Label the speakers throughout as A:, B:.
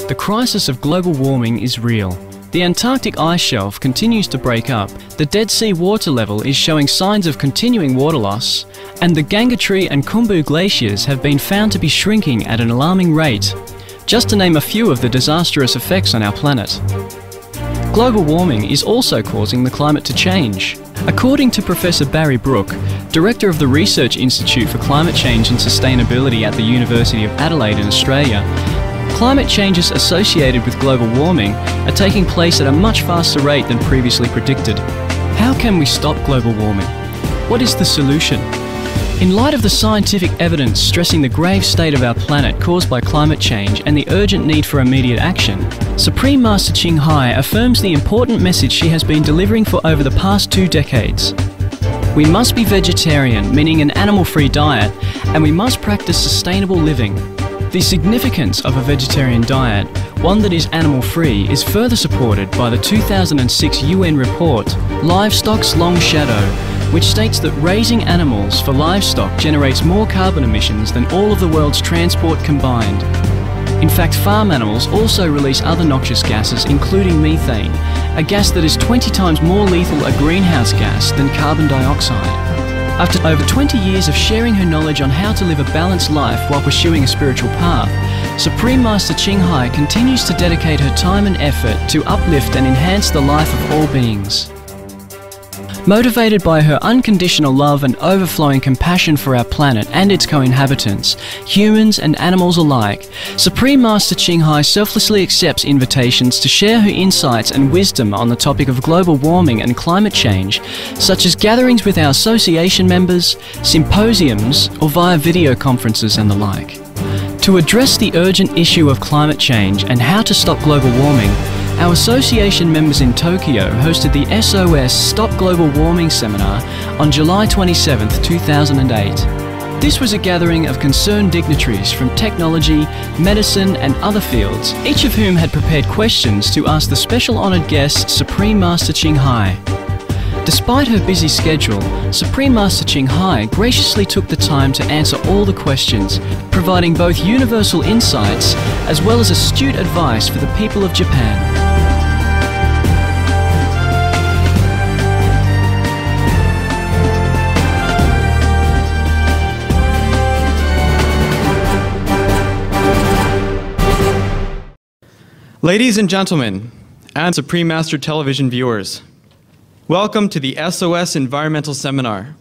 A: The crisis of global warming is real. The Antarctic ice shelf continues to break up, the Dead Sea water level is showing signs of continuing water loss, and the Gangotri and Khumbu glaciers have been found to be shrinking at an alarming rate, just to name a few of the disastrous effects on our planet. Global warming is also causing the climate to change. According to Professor Barry Brook, Director of the Research Institute for Climate Change and Sustainability at the University of Adelaide in Australia, climate changes associated with global warming are taking place at a much faster rate than previously predicted. How can we stop global warming? What is the solution? In light of the scientific evidence stressing the grave state of our planet caused by climate change and the urgent need for immediate action, Supreme Master Ching Hai affirms the important message she has been delivering for over the past 2 decades. We must be vegetarian, meaning an animal-free diet, and we must practice sustainable living. The significance of a vegetarian diet, one that is animal-free, is further supported by the 2006 UN report, Livestock's Long Shadow, which states that raising animals for livestock generates more carbon emissions than all of the world's transport combined. In fact, farm animals also release other noxious gases, including methane, a gas that is 20 times more lethal a greenhouse gas than carbon dioxide. After over 20 years of sharing her knowledge on how to live a balanced life while pursuing a spiritual path, Supreme Master Ching Hai continues to dedicate her time and effort to uplift and enhance the life of all beings. Motivated by her unconditional love and overflowing compassion for our planet and its co-inhabitants, humans and animals alike, Supreme Master Ching Hai selflessly accepts invitations to share her insights and wisdom on the topic of global warming and climate change, such as gatherings with our association members, symposiums, or via video conferences and the like. To address the urgent issue of climate change and how to stop global warming, our association members in Tokyo hosted the S0S Stop Global Warming Seminar on July 27, 2008. This was a gathering of concerned dignitaries from technology, medicine and other fields, each of whom had prepared questions to ask the special honoured guest Supreme Master Ching Hai. Despite her busy schedule, Supreme Master Ching Hai graciously took the time to answer all the questions, providing both universal insights as well as astute advice for the people of Japan.
B: Ladies and gentlemen, and Supreme Master Television viewers, welcome to the S0S Environmental Seminar.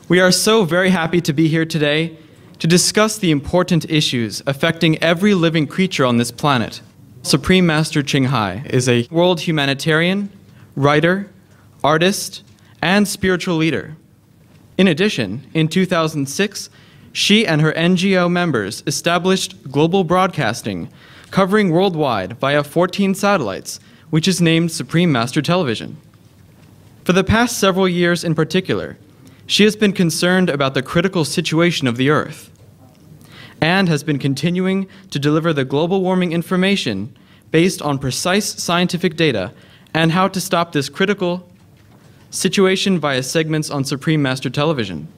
B: We are so very happy to be here today to discuss the important issues affecting every living creature on this planet. Supreme Master Ching Hai is a world humanitarian, writer, artist, and spiritual leader. In addition, in 2006, she and her NGO members established global broadcasting covering worldwide via 14 satellites, which is named Supreme Master Television. For the past several years in particular, she has been concerned about the critical situation of the Earth and has been continuing to deliver the global warming information based on precise scientific data and how to stop this critical situation via segments on Supreme Master Television.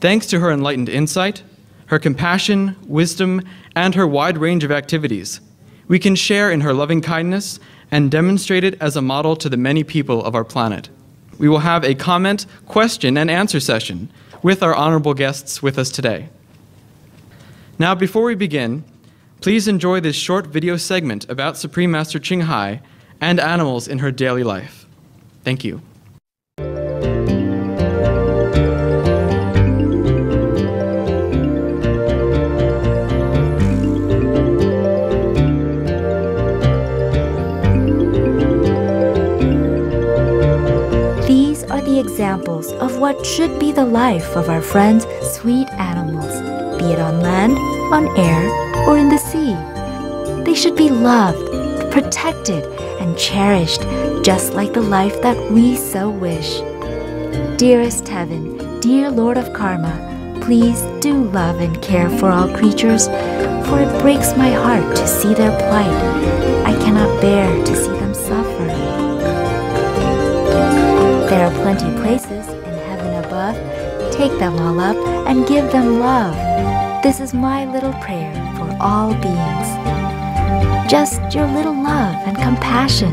B: Thanks to her enlightened insight, her compassion, wisdom, and her wide range of activities, we can share in her loving kindness and demonstrate it as a model to the many people of our planet. We will have a comment, question, and answer session with our honorable guests with us today. Now, before we begin, please enjoy this short video segment about Supreme Master Ching Hai and animals in her daily life. Thank you.
C: Examples of what should be the life of our friends, sweet animals, be it on land, on air, or in the sea. They should be loved, protected, and cherished, just like the life that we so wish. Dearest Heaven, dear Lord of Karma, please do love and care for all creatures, for it breaks my heart to see their plight. I cannot bear to see them suffer. There are plenty places in heaven above. Take them all up and give them love. This is my little prayer for all beings. Just your little love and compassion.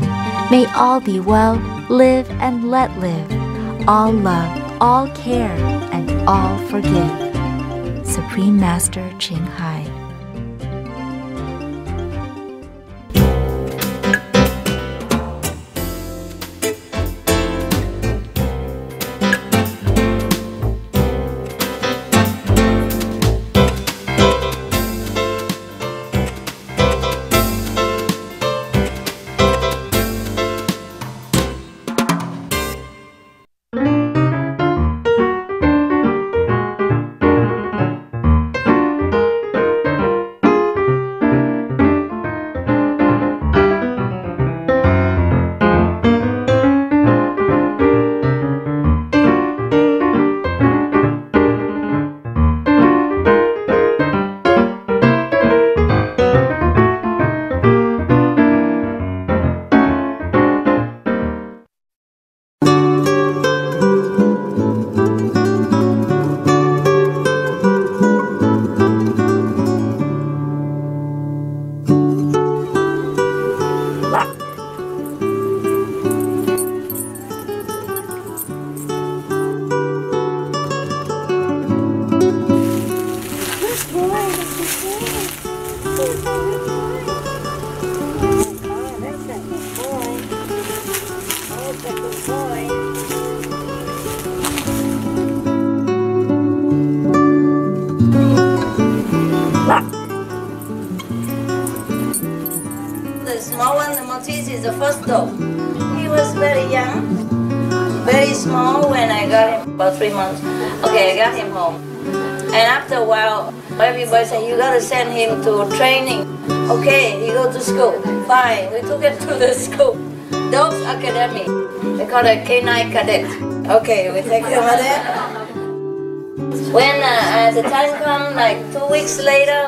C: May all be well, live and let live. All love, all care, and all forgive. Supreme Master Ching Hai.
D: The small one, the Maltese, is the first dog. He was very young, very small when I got him, about 3 months. Okay, I got him home. And after a while, everybody said, you gotta send him to training. Okay, he go to school. Fine, we took him to the school. Dogs Academy. They call it Canine Cadet. Okay, we take him over there. When the time come, like 2 weeks later,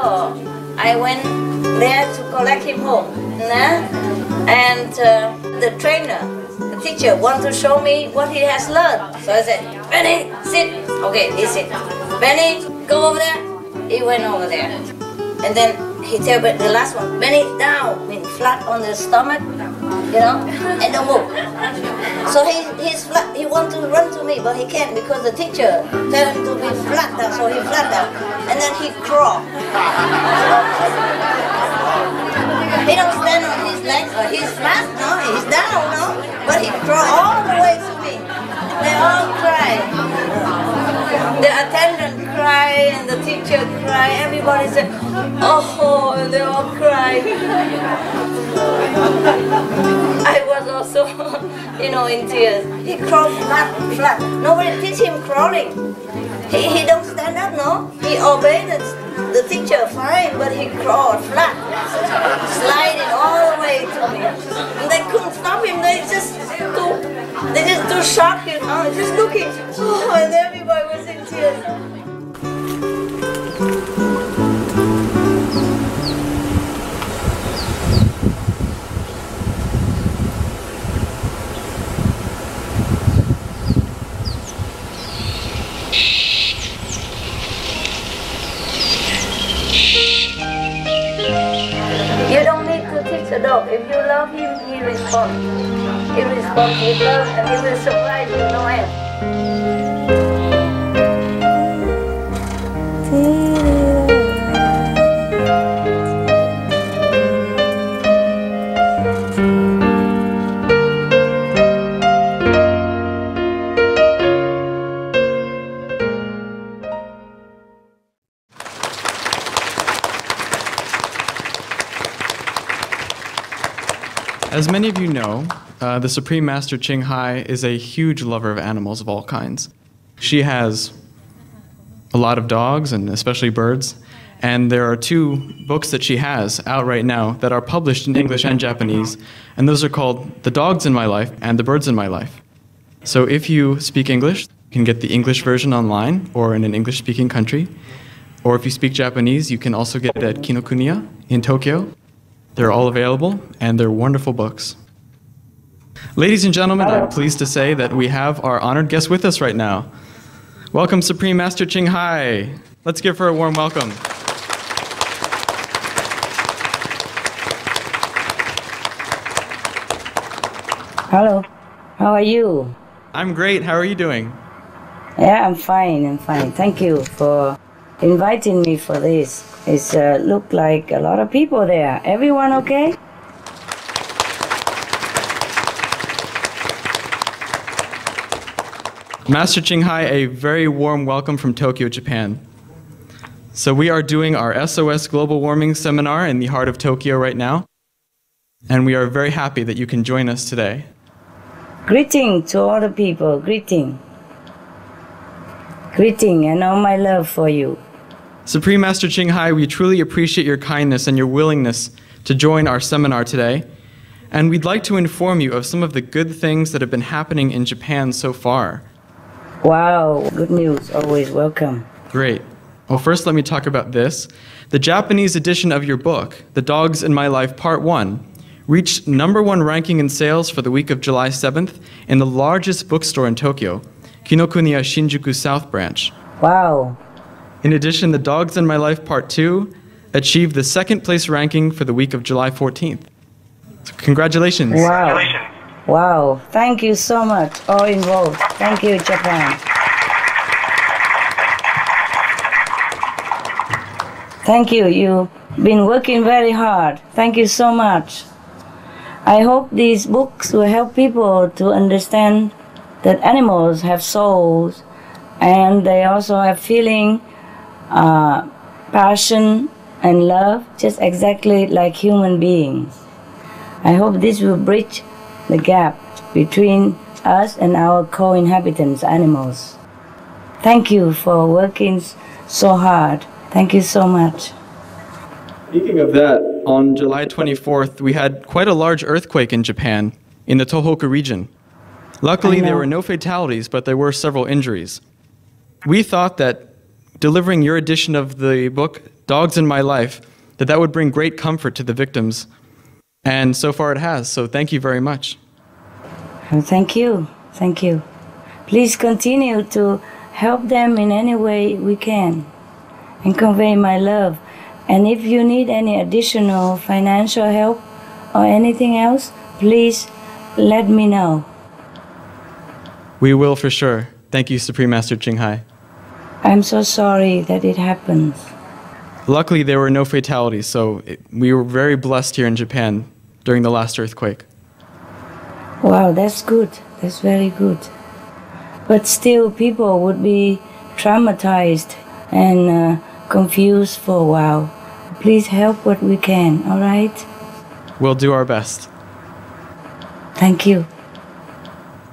D: I went there to collect him home. And the trainer, the teacher, want to show me what he has learned. So I said, Benny, sit. Okay, he sit. Benny, go over there. He went over there. And then he tell the last one, Benny, down, mean flat on the stomach, you know, and don't move. So he's flat. He wants to run to me, but he can't because the teacher tell him to be flat down, so he flat down. And then he crawl. He don't stand on his legs, or he's flat, no, he's down, no, but he crawl all the way to me. They all cry. The attendant cry and the teacher cry. Everybody said, oh, and they all cry. I was also, you know, in tears. He crawled flat. Nobody teach him crawling. He don't stand up, no. He obeyed the teacher fine, but he crawled flat, sliding all the way to me. And they couldn't stop him. They just too shocked, you know, just looking. Oh, and everybody was in tears. You don't need to teach a dog. If you love him, he responds. He responds with love and he will surprise you no end.
B: As many of you know, the Supreme Master Ching Hai is a huge lover of animals of all kinds. She has a lot of dogs, and especially birds, and there are 2 books that she has out right now that are published in English and Japanese, and those are called The Dogs in My Life and The Birds in My Life. So if you speak English, you can get the English version online or in an English-speaking country, or if you speak Japanese, you can also get it at Kinokuniya in Tokyo. They're all available, and they're wonderful books. Ladies and gentlemen, I'm pleased to say that we have our honored guest with us right now. Welcome, Supreme Master Ching Hai. Let's give her a warm welcome.
D: Hello. How are you?
B: I'm great. How are you doing?
D: Yeah, I'm fine. I'm fine. Thank you for inviting me for this. It's look like a lot of people there. Everyone okay?
B: Master Qinghai, a very warm welcome from Tokyo, Japan. So we are doing our SOS Global Warming Seminar in the heart of Tokyo right now, and we are very happy that you can join us today.
D: Greeting to all the people. Greeting. Greeting and all my love for you.
B: Supreme Master Qinghai, we truly appreciate your kindness and your willingness to join our seminar today, and we'd like to inform you of some of the good things that have been happening in Japan so far.
D: Wow, good news. Always welcome.
B: Great. Well, first let me talk about this. The Japanese edition of your book, The Dogs in My Life Part 1, reached #1 ranking in sales for the week of July 7th in the largest bookstore in Tokyo, Kinokuniya Shinjuku South Branch.
D: Wow.
B: In addition, The Dogs in My Life Part 2 achieved the 2nd place ranking for the week of July 14th. So congratulations.
D: Wow. Wow. Thank you so much, all involved. Thank you, Japan. Thank you. You've been working very hard. Thank you so much. I hope these books will help people to understand that animals have souls and they also have feeling, passion and love, just exactly like human beings. I hope this will bridge the gap between us and our co-inhabitants, animals. Thank you for working so hard. Thank you so much.
B: Speaking of that, on July 24th, we had quite a large earthquake in Japan, in the Tohoku region. Luckily, there were no fatalities, but there were several injuries. We thought that delivering your edition of the book, Dogs in My Life, that would bring great comfort to the victims. And so far it has, so thank you very much.
D: Thank you. Thank you. Please continue to help them in any way we can and convey my love. And if you need any additional financial help or anything else, please let me know.
B: We will for sure. Thank you, Supreme Master Qinghai.
D: I'm so sorry that it happens.
B: Luckily, there were no fatalities, so we were very blessed here in Japan during the last earthquake.
D: Wow, that's good. That's very good. But still, people would be traumatized and confused for a while. Please help what we can, all right?
B: We'll do our best.
D: Thank you.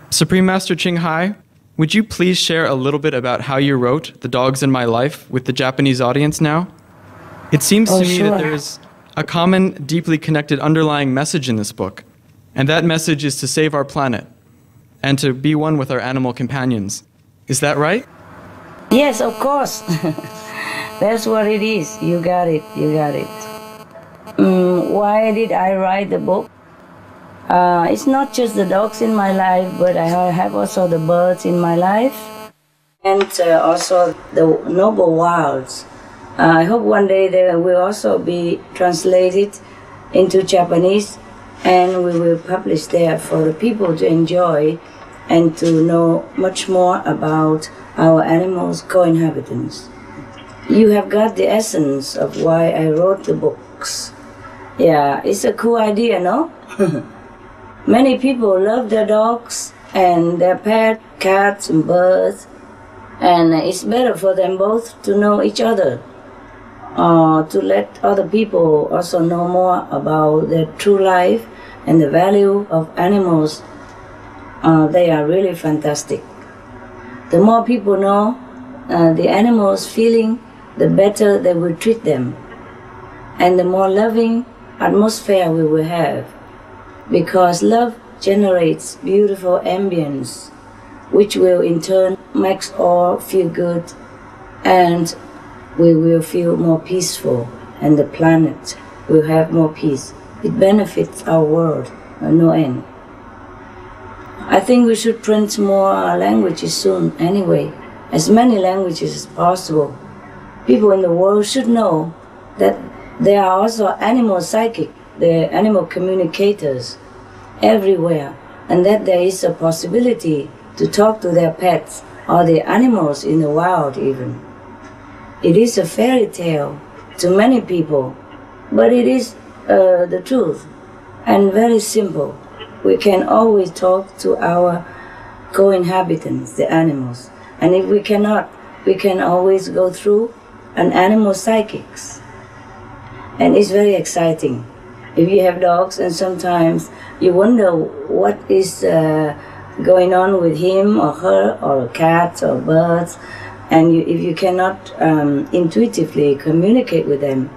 B: Supreme Master Qinghai, would you please share a little bit about how you wrote The Dogs in My Life with the Japanese audience now? It seems to me that there's a common, deeply connected underlying message in this book, and that message is to save our planet and to be one with our animal companions. Is that right?
D: Yes, of course. That's what it is. You got it. You got it. Why did I write the book? It's not just the dogs in my life, but I have also the birds in my life and also the noble wilds. I hope one day they will also be translated into Japanese and we will publish there for the people to enjoy and to know much more about our animals' co-inhabitants. You have got the essence of why I wrote the books. Yeah, it's a cool idea, no? Many people love their dogs and their pet, cats and birds, and it's better for them both to know each other, to let other people also know more about their true life and the value of animals. They are really fantastic. The more people know the animals' feeling, the better they will treat them, and the more loving atmosphere we will have, because love generates beautiful ambience, which will in turn make all feel good, and we will feel more peaceful, and the planet will have more peace. It benefits our world, no end. I think we should print more languages soon anyway, as many languages as possible. People in the world should know that there are also animal psychic, the animal communicators everywhere, and that there is a possibility to talk to their pets or the animals in the wild even. It is a fairy tale to many people, but it is the truth and very simple. We can always talk to our co-inhabitants, the animals, and if we cannot, we can always go through an animal psychics, and it's very exciting. If you have dogs and sometimes you wonder what is going on with him or her or cats or birds, and if you cannot intuitively communicate with them,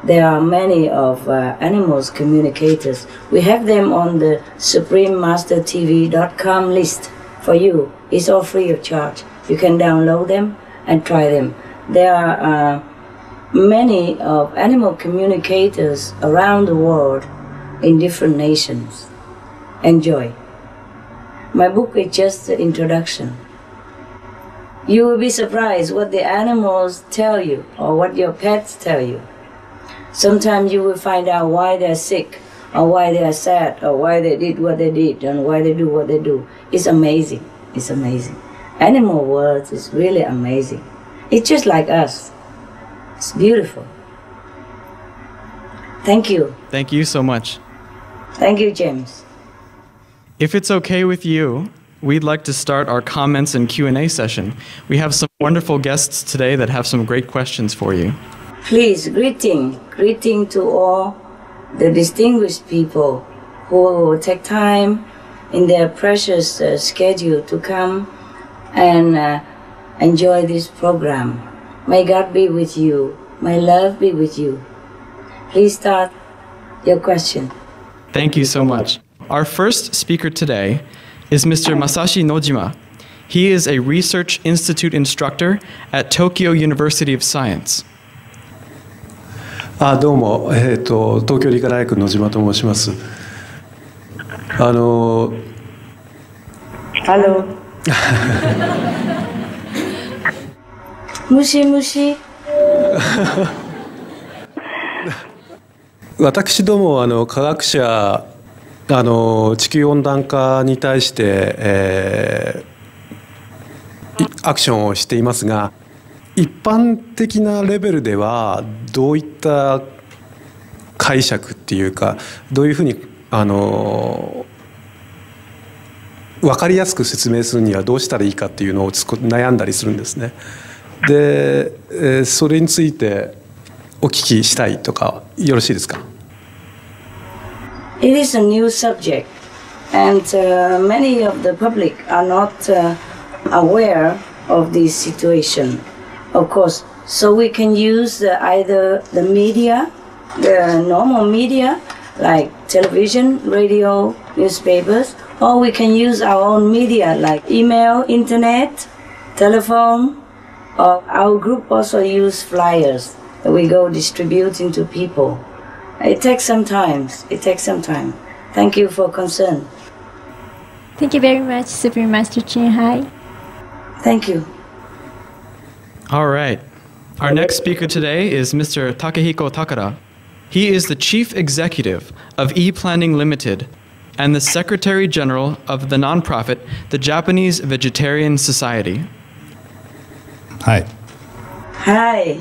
D: there are many of animals communicators. We have them on the SupremeMasterTV.com list for you. It's all free of charge. You can download them and try them. There are many of animal communicators around the world in different nations. Enjoy. My book is just the introduction. You will be surprised what the animals tell you or what your pets tell you. Sometimes you will find out why they're sick or why they are sad or why they did what they did and why they do what they do. It's amazing. It's amazing. Animal world is really amazing. It's just like us. It's beautiful. Thank you.
B: Thank you so much.
D: Thank you, James.
B: If it's okay with you, we'd like to start our comments and Q&A session. We have some wonderful guests today that have some great questions for you.
D: Please, greeting to all the distinguished people who will take time in their precious schedule to come and enjoy this program. May God be with you. May love be with you. Please start your question.
B: Thank you so much. Our first speaker today is Mr. Masashi Nojima. He is a Research Institute instructor at Tokyo University of Science.
E: どうも、東京理科大学野島と申します。
D: Hello. 虫
E: 私ども科学者地球温暖化に対して、アクションをしていますが、一般的なレベルではどういった解釈っていうか、どういうふうに分かりやすく説明するにはどうしたらいいかっていうのを悩んだりするんですね。で、それについてお聞きしたいとかよろしいですか？
D: It is a new subject, and many of the public are not aware of this situation. Of course, so we can use either the media, the normal media, like television, radio, newspapers, or we can use our own media like email, internet, telephone, or our group also use flyers that we go distributing to people. It takes some time. Thank you for concern.
F: Thank you very much, Supreme Master Chin Hai.
D: Thank you.
B: All right. Our next speaker today is Mr. Takehiko Takara. He is the Chief Executive of E-Planning Limited and the Secretary General of the nonprofit, the Japanese Vegetarian Society.
G: Hi.
D: Hi.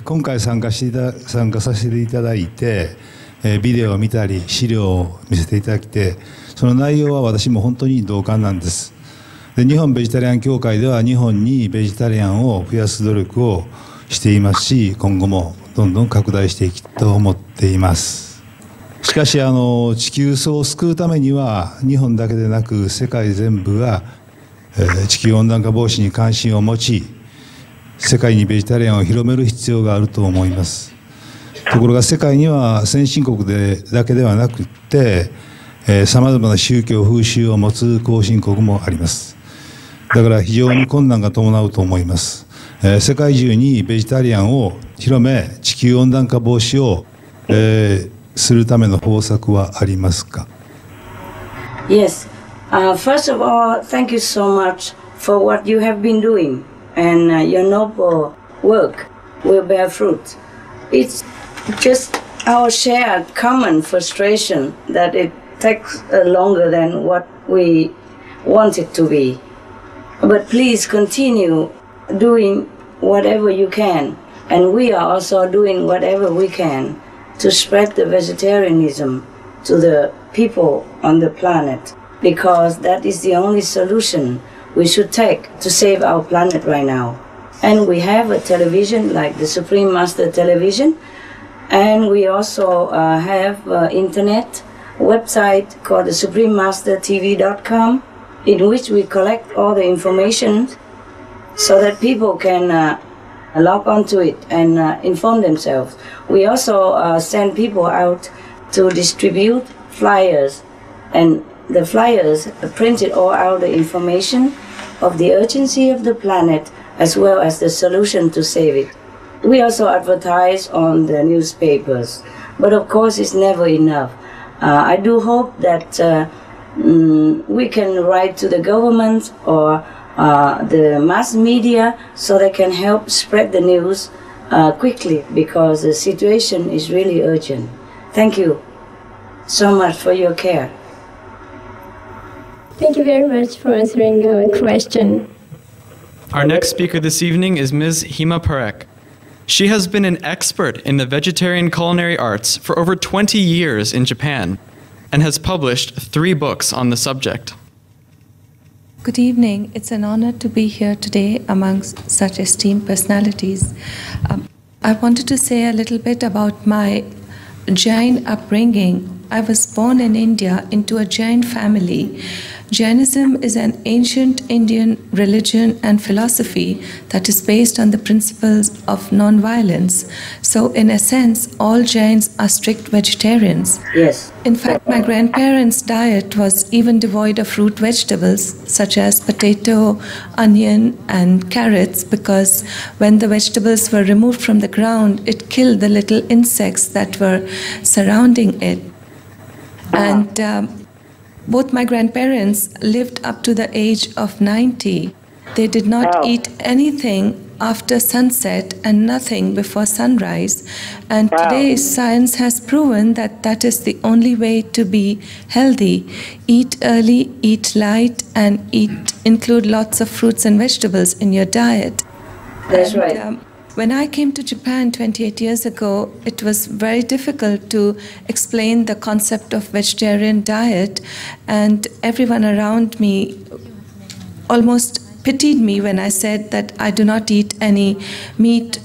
G: 今回参加させていただいて、ビデオを見たり資料を見せていただきて、その内容は私も本当に同感なんです。で、日本ベジタリアン協会では日本にベジタリアンを増やす努力をしていますし、今後もどんどん拡大していきたいと思っています。しかし地球層を救うためには日本だけでなく世界全部が、地球温暖化防止に関心を持ち、世界にベジタリアンを広める必要があると思います。ところが世界には先進国だけではなくて、さまざまな宗教風習を持つ後進国もあります。だから非常に困難が伴うと思います。世界中にベジタリアンを広め、地球温暖化防止を、するための方策はありますか？
D: Yes. First of all, thank you so much for what you have been doing, and your noble work will bear fruit. It's just our shared common frustration that it takes longer than what we want it to be. But please continue doing whatever you can. And we are also doing whatever we can to spread the vegetarianism to the people on the planet, because that is the only solution we should take to save our planet right now. And we have a television like the Supreme Master Television, and we also have internet website called the suprememastertv.com, in which we collect all the information so that people can log onto it and inform themselves. We also send people out to distribute flyers, and the flyers printed all out the information of the urgency of the planet as well as the solution to save it. We also advertise on the newspapers, but of course it's never enough. I do hope that we can write to the government or the mass media so they can help spread the news quickly, because the situation is really urgent. Thank you so much for your care.
F: Thank you very much for answering our question.
B: Our next speaker this evening is Ms. Hima Parek. She has been an expert in the vegetarian culinary arts for over 20 years in Japan and has published 3 books on the subject.
H: Good evening. It's an honor to be here today amongst such esteemed personalities. I wanted to say a little bit about my Jain upbringing. I was born in India into a Jain family. Jainism is an ancient Indian religion and philosophy that is based on the principles of non-violence. So, in a sense, all Jains are strict vegetarians.
D: Yes.
H: In fact, my grandparents' diet was even devoid of root vegetables such as potato, onion, and carrots, because when the vegetables were removed from the ground, it killed the little insects that were surrounding it. And both my grandparents lived up to the age of 90. They did not eat anything after sunset and nothing before sunrise. And today science has proven that that is the only way to be healthy. Eat early, eat light, and include lots of fruits and vegetables in your diet.
D: That's right.
H: When I came to Japan 28 years ago, it was very difficult to explain the concept of vegetarian diet, and everyone around me almost pitied me when I said that I do not eat any meat,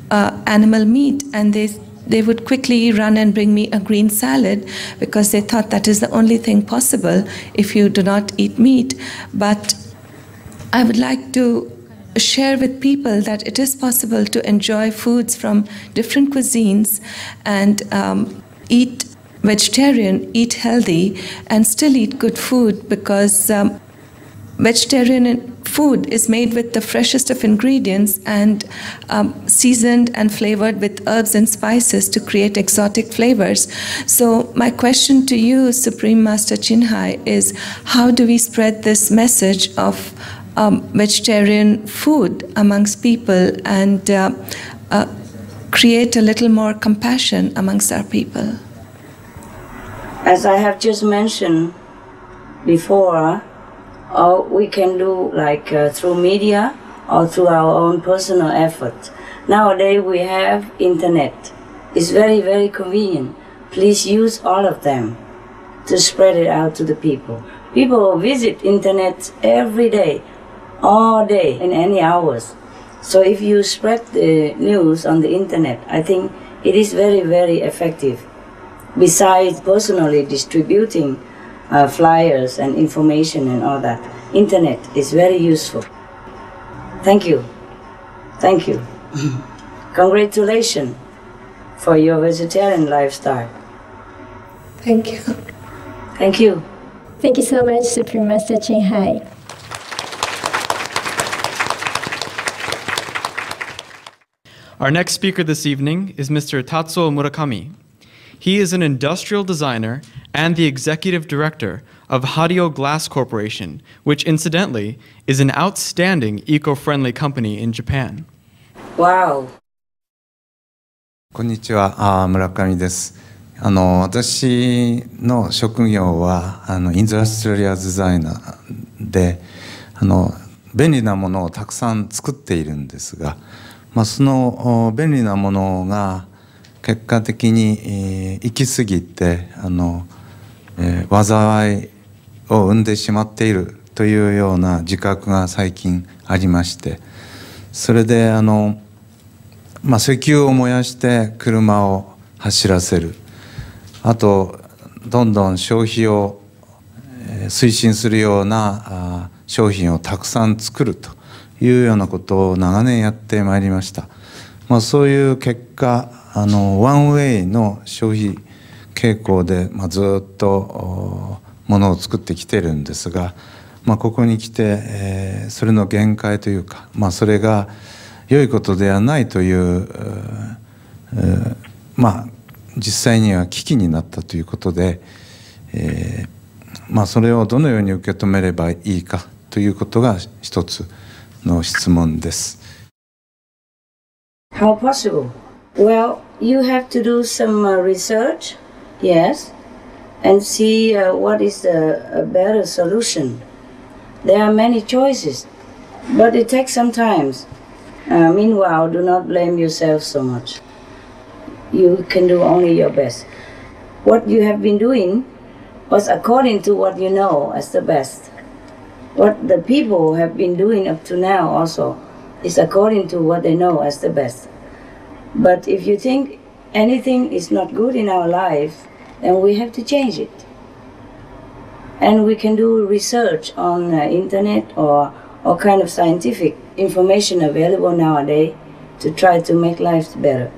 H: animal meat, and they would quickly run and bring me a green salad because they thought that is the only thing possible if you do not eat meat. But I would like to share with people that it is possible to enjoy foods from different cuisines and eat vegetarian, eat healthy, and still eat good food, because vegetarian food is made with the freshest of ingredients and seasoned and flavored with herbs and spices to create exotic flavors. So my question to you, Supreme Master Chinhai, is how do we spread this message of vegetarian food amongst people and create a little more compassion amongst our people?
D: As I have just mentioned before, we can do like through media or through our own personal effort. Nowadays we have internet. It's very, very convenient. Please use all of them to spread it out to the people. People visit internet every day, all day, in any hours. So if you spread the news on the internet, I think it is very, very effective. Besides personally distributing flyers and information and all that, internet is very useful. Thank you. Thank you. Congratulations for your vegetarian lifestyle.
F: Thank you.
D: Thank you.
F: Thank you so much, Supreme Master Chinhai.
B: Our next speaker this evening is Mr. Tatsuo Murakami. He is an industrial designer and the executive director of Hario Glass Corporation, which incidentally is an outstanding eco-friendly company in Japan.
D: Wow.
I: こんにちは、村上です。私の職業はインダストリアルデザイナーで便利なものをたくさん作っているんですが、その便利なものが結果的に行き過ぎて災いを生んでしまっているというような自覚が最近ありまして、それで石油を燃やして車を走らせる、あとどんどん消費を推進するような商品をたくさん作るというようなことを長年やってまいりました。そういう結果ワンウェイの消費傾向でずっとものを作ってきてるんですが、ここに来てそれの限界というか、それが良いことではないという実際には危機になったということで、それをどのように受け止めればいいかということが一つの質問です。
D: How possible? Well, you have to do some research, yes, and see what is a better solution. There are many choices, but it takes some time. Meanwhile, do not blame yourself so much. You can do only your best. What you have been doing was according to what you know as the best. What the people have been doing up to now also is according to what they know as the best. But if you think anything is not good in our life, then we have to change it. And we can do research on internet or all kind of scientific information available nowadays to try to make lives better.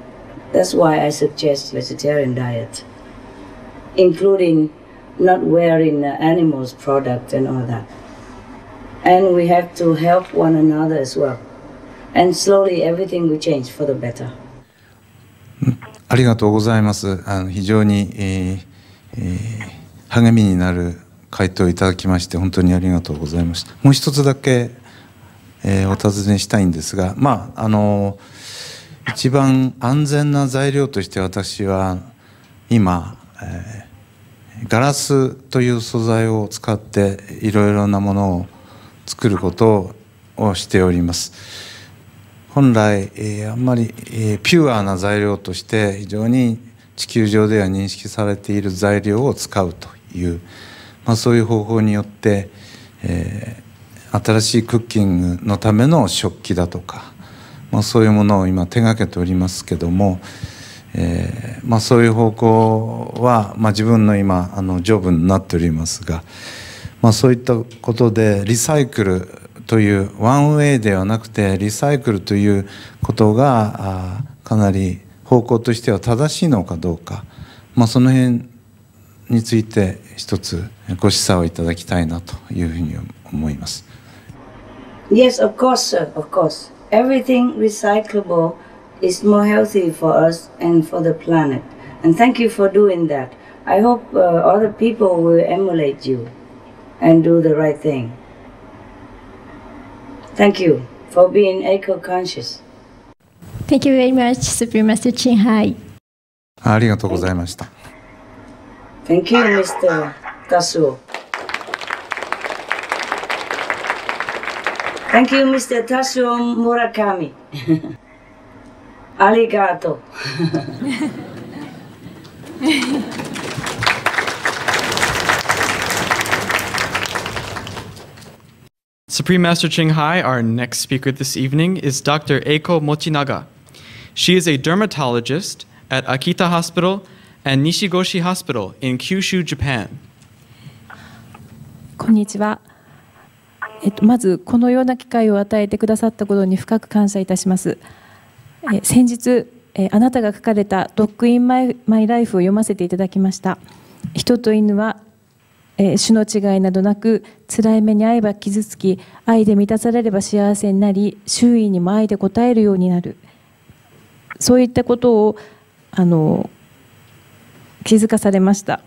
D: That's why I suggest vegetarian diet, including not wearing animals product and all that. And we have to help one another as well. And slowly everything will change for the better.
I: ありがとうございます。非常に、励みになる回答をいただきまして本当にありがとうございました。もう一つだけ、お尋ねしたいんですが、一番安全な材料として私は今、ガラスという素材を使っていろいろなものを作ることをしております。本来、あんまり、ピュアな材料として非常に地球上では認識されている材料を使うという、そういう方法によって、新しいクッキングのための食器だとか、そういうものを今手がけておりますけども、そういう方向は、自分の今ジョブになっておりますが、そういったことでリサイクルというワンウェイではなくてリサイクルということがかなり方向としては正しいのかどうか、その辺について一つご示唆をいただきたいなというふうに思います。
D: Yes, of course, sir, of course. Everything recyclable is more healthy for us and for the planet. And thank you for doing that. I hope other people will emulate you and do the right thing. Thank you for being eco-conscious.
F: Thank you very much, Supreme Master Chin Hai.
I: ありがとうございました。
D: Thank you, Mr. Tasuo. Thank you, Mr. Tasuo Murakami. Arigato.
B: Supreme Master Ching Hai, our next speaker this evening, is Dr. Eiko Mochinaga. She is a dermatologist at Akita Hospital and Nishigoshi Hospital in Kyushu, Japan.
J: こんにちは。まずこのような機会を与えてくださったことに深く感謝いたします。先日あなたが書かれたドッグインマイライフを読ませていただきました。人と犬は種の違いなどなく辛い目に遭えば傷つき、愛で満たされれば幸せになり、周囲にも愛で応えるようになる、そういったことを気づかされました。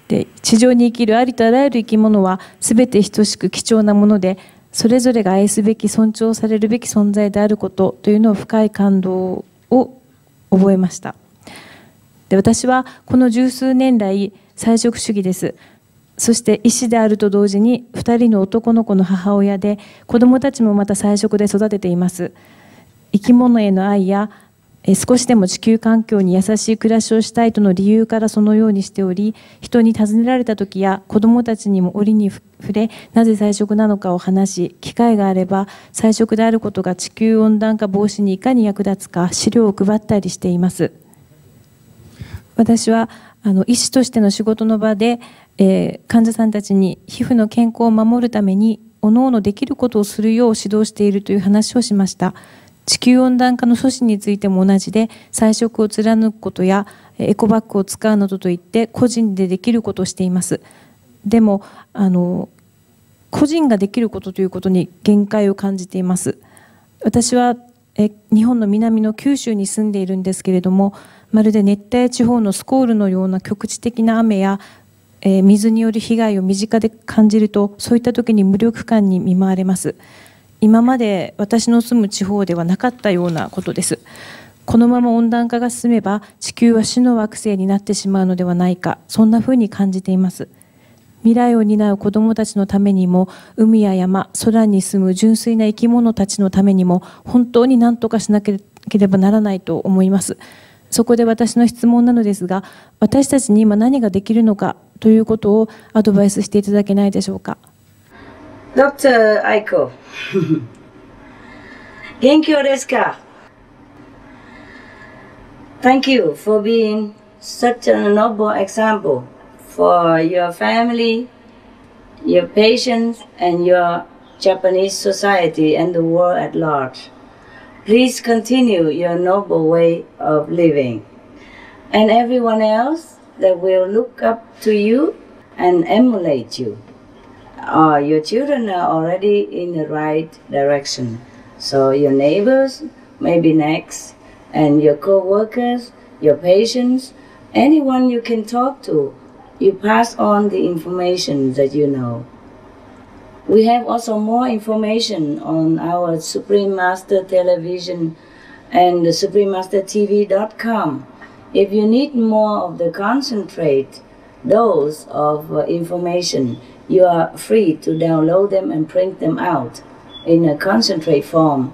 J: で、地上に生きるありとあらゆる生き物は全て等しく貴重なもので、それぞれが愛すべき尊重されるべき存在であることというのを深い感動を覚えました。で、私はこの十数年来菜食主義です。そして医師であると同時に2人の男の子の母親で、子どもたちもまた菜食で育てています。生き物への愛や少しでも地球環境に優しい暮らしをしたいとの理由からそのようにしており、人に尋ねられた時や子どもたちにも折に触れ、なぜ菜食なのかを話し、機会があれば菜食であることが地球温暖化防止にいかに役立つか資料を配ったりしています。私は医師としての仕事の場で、患者さんたちに皮膚の健康を守るために各々できることをするよう指導しているという話をしました。地球温暖化の阻止についても同じで、菜食を貫くことやエコバッグを使うなどといって個人でできることをしています。でも個人ができることということに限界を感じています。私は日本の南の九州に住んでいるんですけれども、まるで熱帯地方のスコールのような局地的な雨や水による被害を身近で感じると、そういった時に無力感に見舞われます。今まで私の住む地方ではなかったようなことです。このまま温暖化が進めば地球は死の惑星になってしまうのではないか、そんなふうに感じています。未来を担う子どもたちのためにも、海や山、空に住む純粋な生き物たちのためにも、本当に何とかしなければならないと思います。そこで私の質問なのですが、私たちに今何ができるのかということをアドバイスしていただけないでしょうか。
D: Dr. Aiko, 元気ですか? Thank you for being such a noble example for your family, your patients, and your Japanese society and the world at large. Please continue your noble way of living. And everyone else that will look up to you and emulate you. Your children are already in the right direction. So your neighbors may be next, and your co-workers, your patients, anyone you can talk to, you pass on the information that you know. We have also more information on our Supreme Master Television and the SupremeMasterTV.com. If you need more of the concentrate dose of information, you are free to download them and print them out in a concentrate form.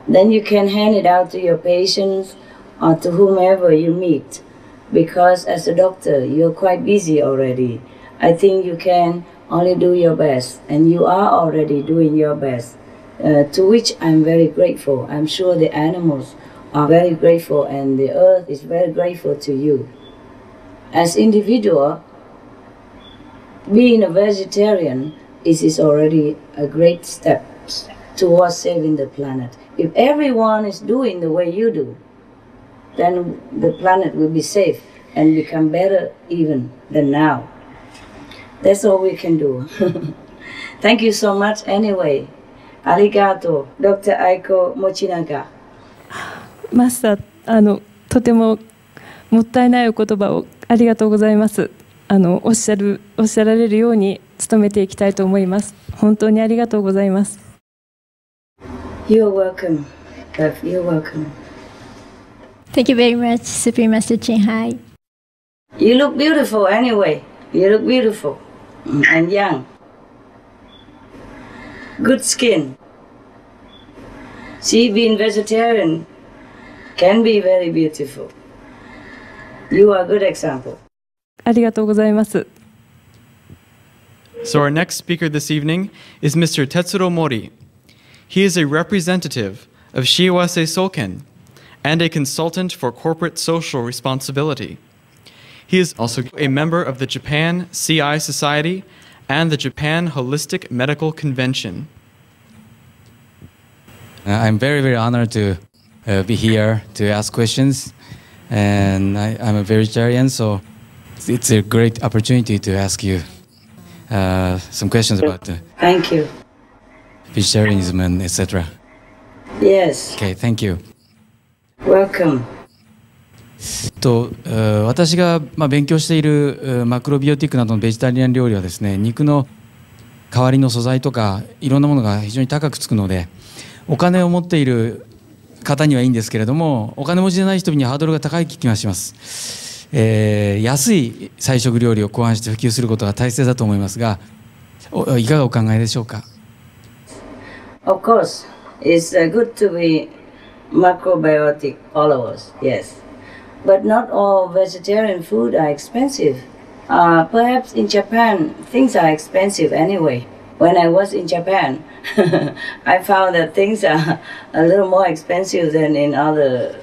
D: Then you can hand it out to your patients or to whomever you meet. Because as a doctor, you're quite busy already. I think you can only do your best, and you are already doing your best, to which I'm very grateful. I'm sure the animals are very grateful, and the earth is very grateful to you. As individual, being a vegetarian is already a great step towards saving the planet. If everyone is doing the way you do, then the planet will be safe and become better even than now. That's all we can do. Thank you so much anyway. Arigato, Dr. Aiko Mochinaga.
J: マスター、とてももったいないお言葉をありがとうございます。おっしゃられるように努めていきたいと思います。本当にありがとうございます。
D: You're welcome. You're welcome.
F: Thank you very much, Supreme Master Chin. Hi.
D: You look beautiful anyway. You look beautiful and young. Good skin. See, being vegetarian can be very beautiful. You are a good example.
J: ありがとうございます。
B: So our next speaker this evening is Mr. Tetsuro Mori. He is a representative of S0S Soken and a consultant for corporate social responsibility. He is also a member of the Japan CI Society and the Japan Holistic Medical Convention.
K: I'm very, very honored to be here to ask questions. And I'm a vegetarian, so it's a great opportunity to ask you some questions about
D: Thank you.
K: vegetarianism and etc.
D: Yes.
K: Okay, thank you.
D: Welcome.
K: 私が勉強しているマクロビオティックなどのベジタリアン料理はですね、肉の代わりの素材とかいろんなものが非常に高くつくので、お金を持っている方にはいいんですけれども、お金持ちじゃない人にはハードルが高い気がします。安い菜食料理を考案して普及することが大切だと思いますが、いかがお考えでしょうか。
D: Of course, it's good to be macrobiotic followers, yes. But not all vegetarian food are expensive. Perhaps in Japan, things are expensive anyway. When I was in Japan, I found that things are a little more expensive than in other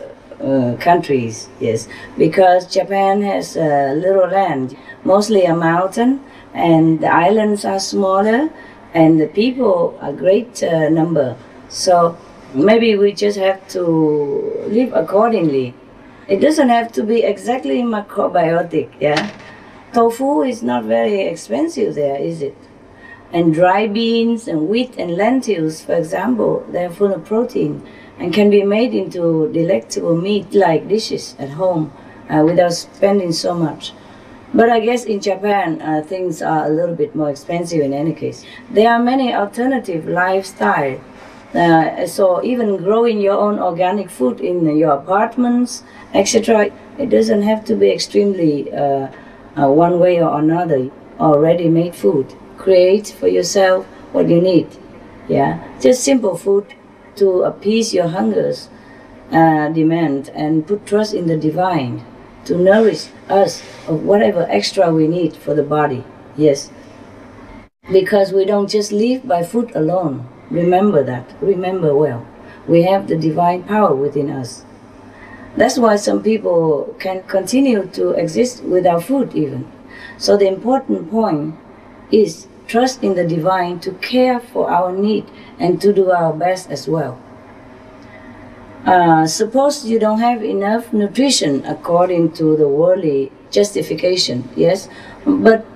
D: countries, yes. Because Japan has a little land, mostly a mountain, and the islands are smaller, and the people are great number. So maybe we just have to live accordingly. It doesn't have to be exactly macrobiotic, yeah? Tofu is not very expensive there, is it? And dry beans and wheat and lentils, for example, they're full of protein and can be made into delectable meat-like dishes at home without spending so much. But I guess in Japan, things are a little bit more expensive in any case. There are many alternative lifestyles. So even growing your own organic food in your apartments, etc., it doesn't have to be extremely one way or another, or ready-made food. Create for yourself what you need. Yeah, just simple food to appease your hunger's demand and put trust in the divine to nourish us of whatever extra we need for the body. Yes, because we don't just live by food alone. Remember that. Remember well. We have the divine power within us. That's why some people can continue to exist without food even. So the important point is trust in the divine to care for our need and to do our best as well. Suppose you don't have enough nutrition according to the worldly justification, yes, but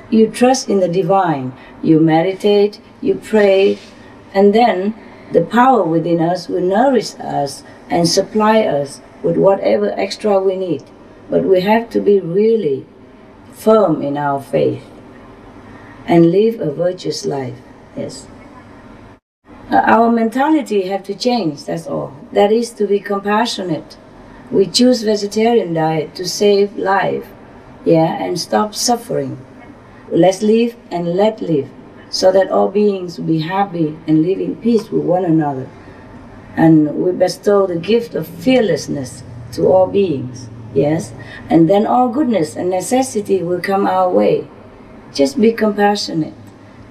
D: you trust in the divine, you meditate, you pray, and then the power within us will nourish us and supply us with whatever extra we need. But we have to be really firm in our faith and live a virtuous life, yes. Our mentality have to change, that's all. That is to be compassionate. We choose vegetarian diet to save life, yeah, and stop suffering. Let's live and let live, so that all beings will be happy and live in peace with one another. And we bestow the gift of fearlessness to all beings, yes? And then all goodness and necessity will come our way. Just be compassionate,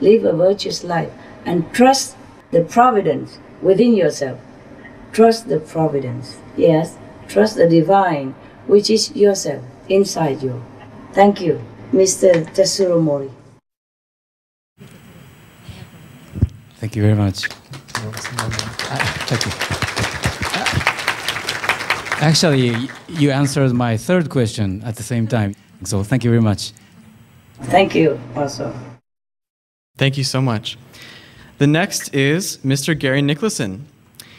D: live a virtuous life, and trust the providence within yourself. Trust the providence, yes? Trust the divine, which is yourself, inside you. Thank you, Mr. Tetsuro Mori.
K: Thank you very much. Thank you. Actually, you answered my third question at the same time, so thank you very much.
D: Thank you also.
B: Thank you so much. The next is Mr. Gary Nicholson.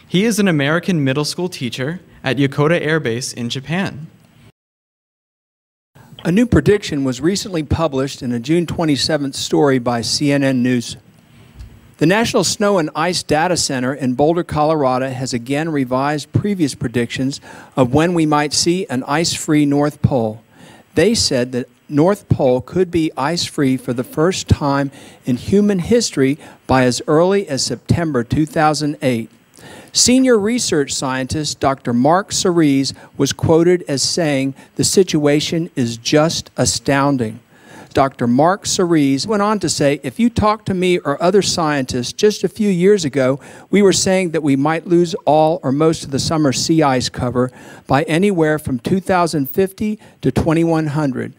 B: He is an American middle school teacher at Yokota Air Base in Japan.
L: A new prediction was recently published in a June 27th story by CNN News. The National Snow and Ice Data Center in Boulder, Colorado has again revised previous predictions of when we might see an ice-free North Pole. They said that North Pole could be ice-free for the first time in human history by as early as September 2008. Senior research scientist Dr. Mark Cerise was quoted as saying, "The situation is just astounding." Dr. Mark Cerise went on to say, "If you talked to me or other scientists just a few years ago, we were saying that we might lose all or most of the summer sea ice cover by anywhere from 2050 to 2100.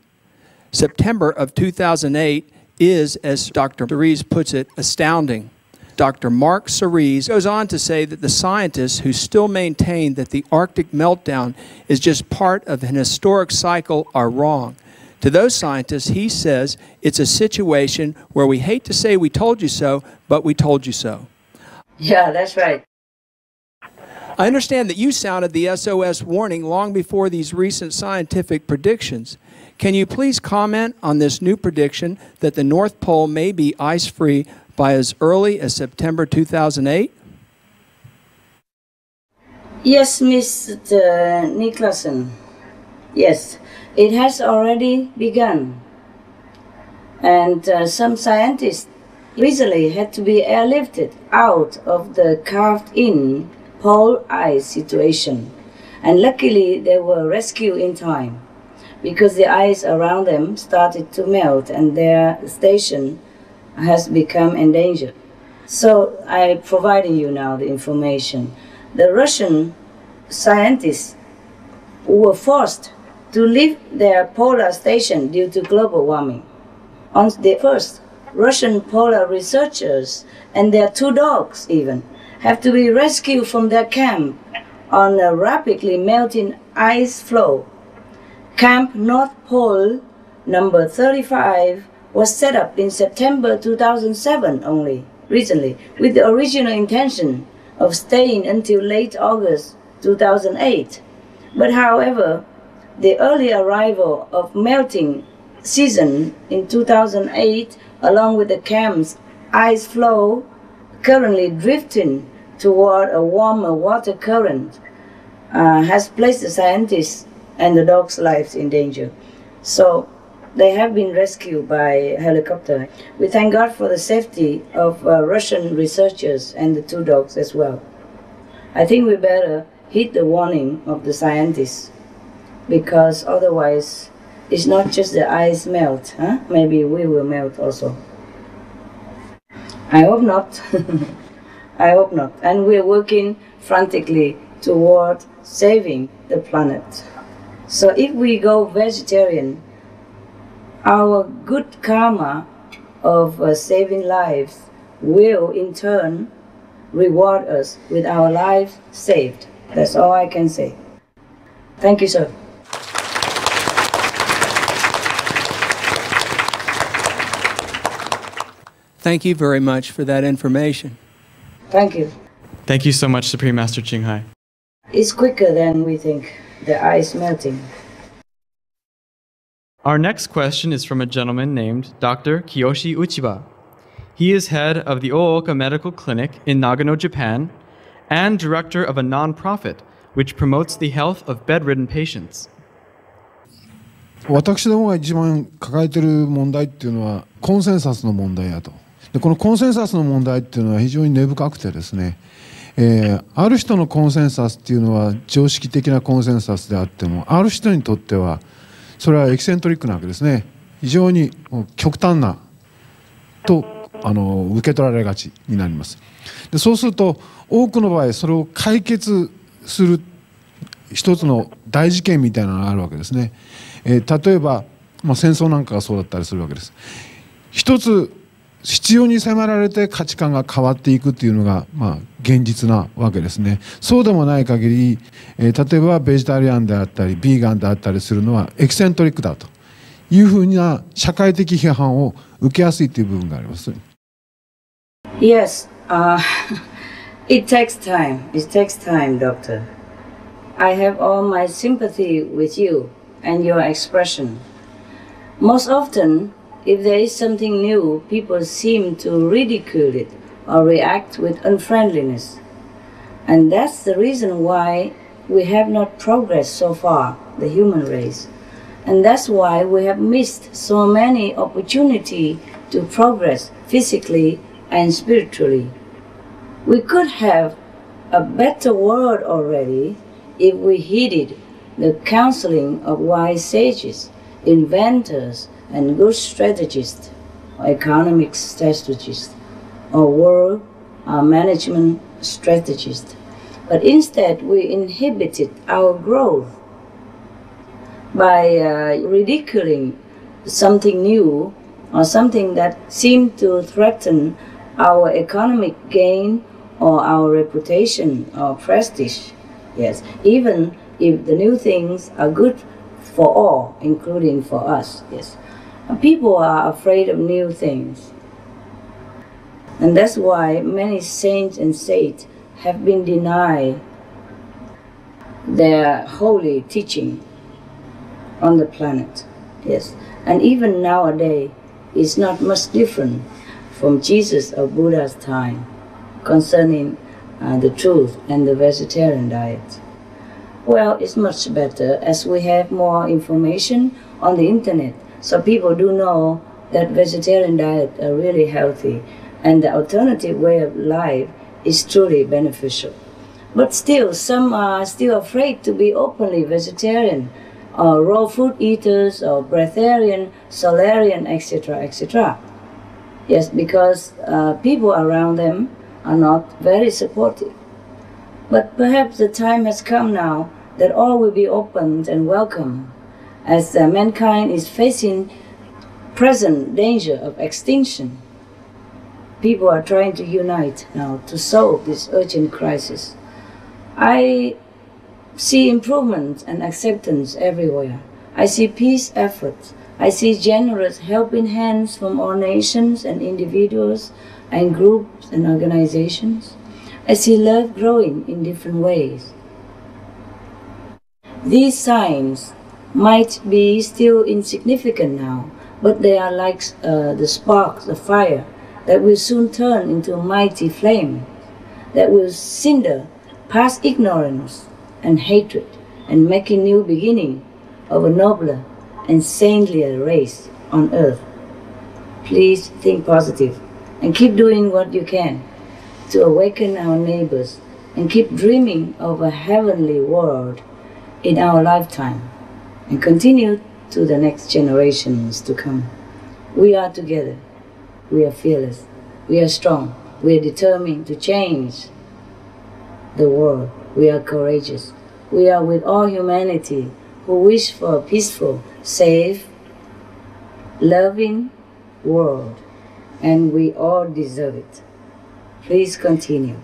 L: September of 2008 is, as Dr. Cerise puts it, astounding. Dr. Mark Cerise goes on to say that the scientists who still maintain that the Arctic meltdown is just part of an historic cycle are wrong. To those scientists, he says, it's a situation where we hate to say we told you so, but we told you so.
D: Yeah, that's right.
L: I understand that you sounded the SOS warning long before these recent scientific predictions. Can you please comment on this new prediction that the North Pole may be ice-free by as early as September 2008?
D: Yes, Mr. Nicholson. Yes, it has already begun. And some scientists recently had to be airlifted out of the carved-in pole ice situation. And luckily they were rescued in time, because the ice around them started to melt and their station has become endangered. So I provided you now the information. The Russian scientists were forced to leave their polar station due to global warming. On the first, Russian polar researchers and their 2 dogs even have to be rescued from their camp on a rapidly melting ice floe. Camp North Pole number 35 was set up in September 2007 only, recently, with the original intention of staying until late August 2008. But however, the early arrival of melting season in 2008, along with the camp's ice floe currently drifting toward a warmer water current, has placed the scientists and the dogs' lives in danger. So they have been rescued by helicopter. We thank God for the safety of Russian researchers and the 2 dogs as well. I think we better heed the warning of the scientists, because otherwise it's not just the ice melt, huh? Maybe we will melt also. I hope not. I hope not. And we're working frantically toward saving the planet. So if we go vegetarian, our good karma of saving lives will in turn reward us with our lives saved. That's all I can say. Thank you, sir.
L: Thank you very much for that information.
D: Thank you.
B: Thank you so much, Supreme Master Ching Hai.
D: It's quicker than we think, the ice melting.
B: Our next question is from a gentleman named Dr. Kiyoshi Uchiba. He is head of the Ooka Medical Clinic in Nagano, Japan, and director of a non-profit which promotes the health of bedridden patients.
M: 私どもが一番抱えている問題っていうのはコンセンサスの問題だと。でこのコンセンサスの問題っていうのは非常に根深くてですね、ある人のコンセンサスっていうのは常識的なコンセンサスであっても、ある人にとってはそれはエキセントリックなわけですね。非常に極端なと受け取られがちになります。でそうすると多くの場合それを解決する一つの大事件みたいなのがあるわけですね。例えば、戦争なんかがそうだったりするわけです。一つ必要に迫られて価値観が変わっていくっていうのが、現実なわけですね。そうでもない限り、例えばベジタリアンであったりビーガンであったりするのはエキセントリックだというふうな社会的批判を受けやすいという部分があります。
D: Yes, it takes time. It takes time, Doctor. I have all my sympathy with you and your expression. Most often, if there is something new, people seem to ridicule it or react with unfriendliness. And that's the reason why we have not progressed so far, the human race. And that's why we have missed so many opportunities to progress physically and spiritually. We could have a better world already if we heeded the counseling of wise sages, inventors, and good strategists, or economic strategists, or world management strategists. But instead, we inhibited our growth by ridiculing something new or something that seemed to threaten our economic gain or our reputation or prestige. Yes, even if the new things are good for all, including for us. Yes, people are afraid of new things, and that's why many saints and saints have been denied their holy teaching on the planet. Yes, and even nowadays, it's not much different from Jesus or Buddha's time concerning the truth and the vegetarian diet. Well, it's much better as we have more information on the internet. So people do know that vegetarian diet are really healthy and the alternative way of life is truly beneficial. But still, some are still afraid to be openly vegetarian, or raw food eaters, or breatharian, solarian, etc., etc. Yes, because people around them are not very supportive. But perhaps the time has come now that all will be opened and welcome, as mankind is facing present danger of extinction. People are trying to unite now to solve this urgent crisis. I see improvement and acceptance everywhere. I see peace efforts. I see generous helping hands from all nations and individuals and groups and organizations. I see love growing in different ways. These signs might be still insignificant now, but they are like the sparks of fire that will soon turn into a mighty flame, that will cinder past ignorance and hatred and make a new beginning of a nobler and saintlier race on earth. Please think positive and keep doing what you can to awaken our neighbors and keep dreaming of a heavenly world in our lifetime and continue to the next generations to come. We are together. We are fearless. We are strong. We are determined to change the world. We are courageous. We are with all humanity who wish for a peaceful, safe, loving world, and we all deserve it. Please continue.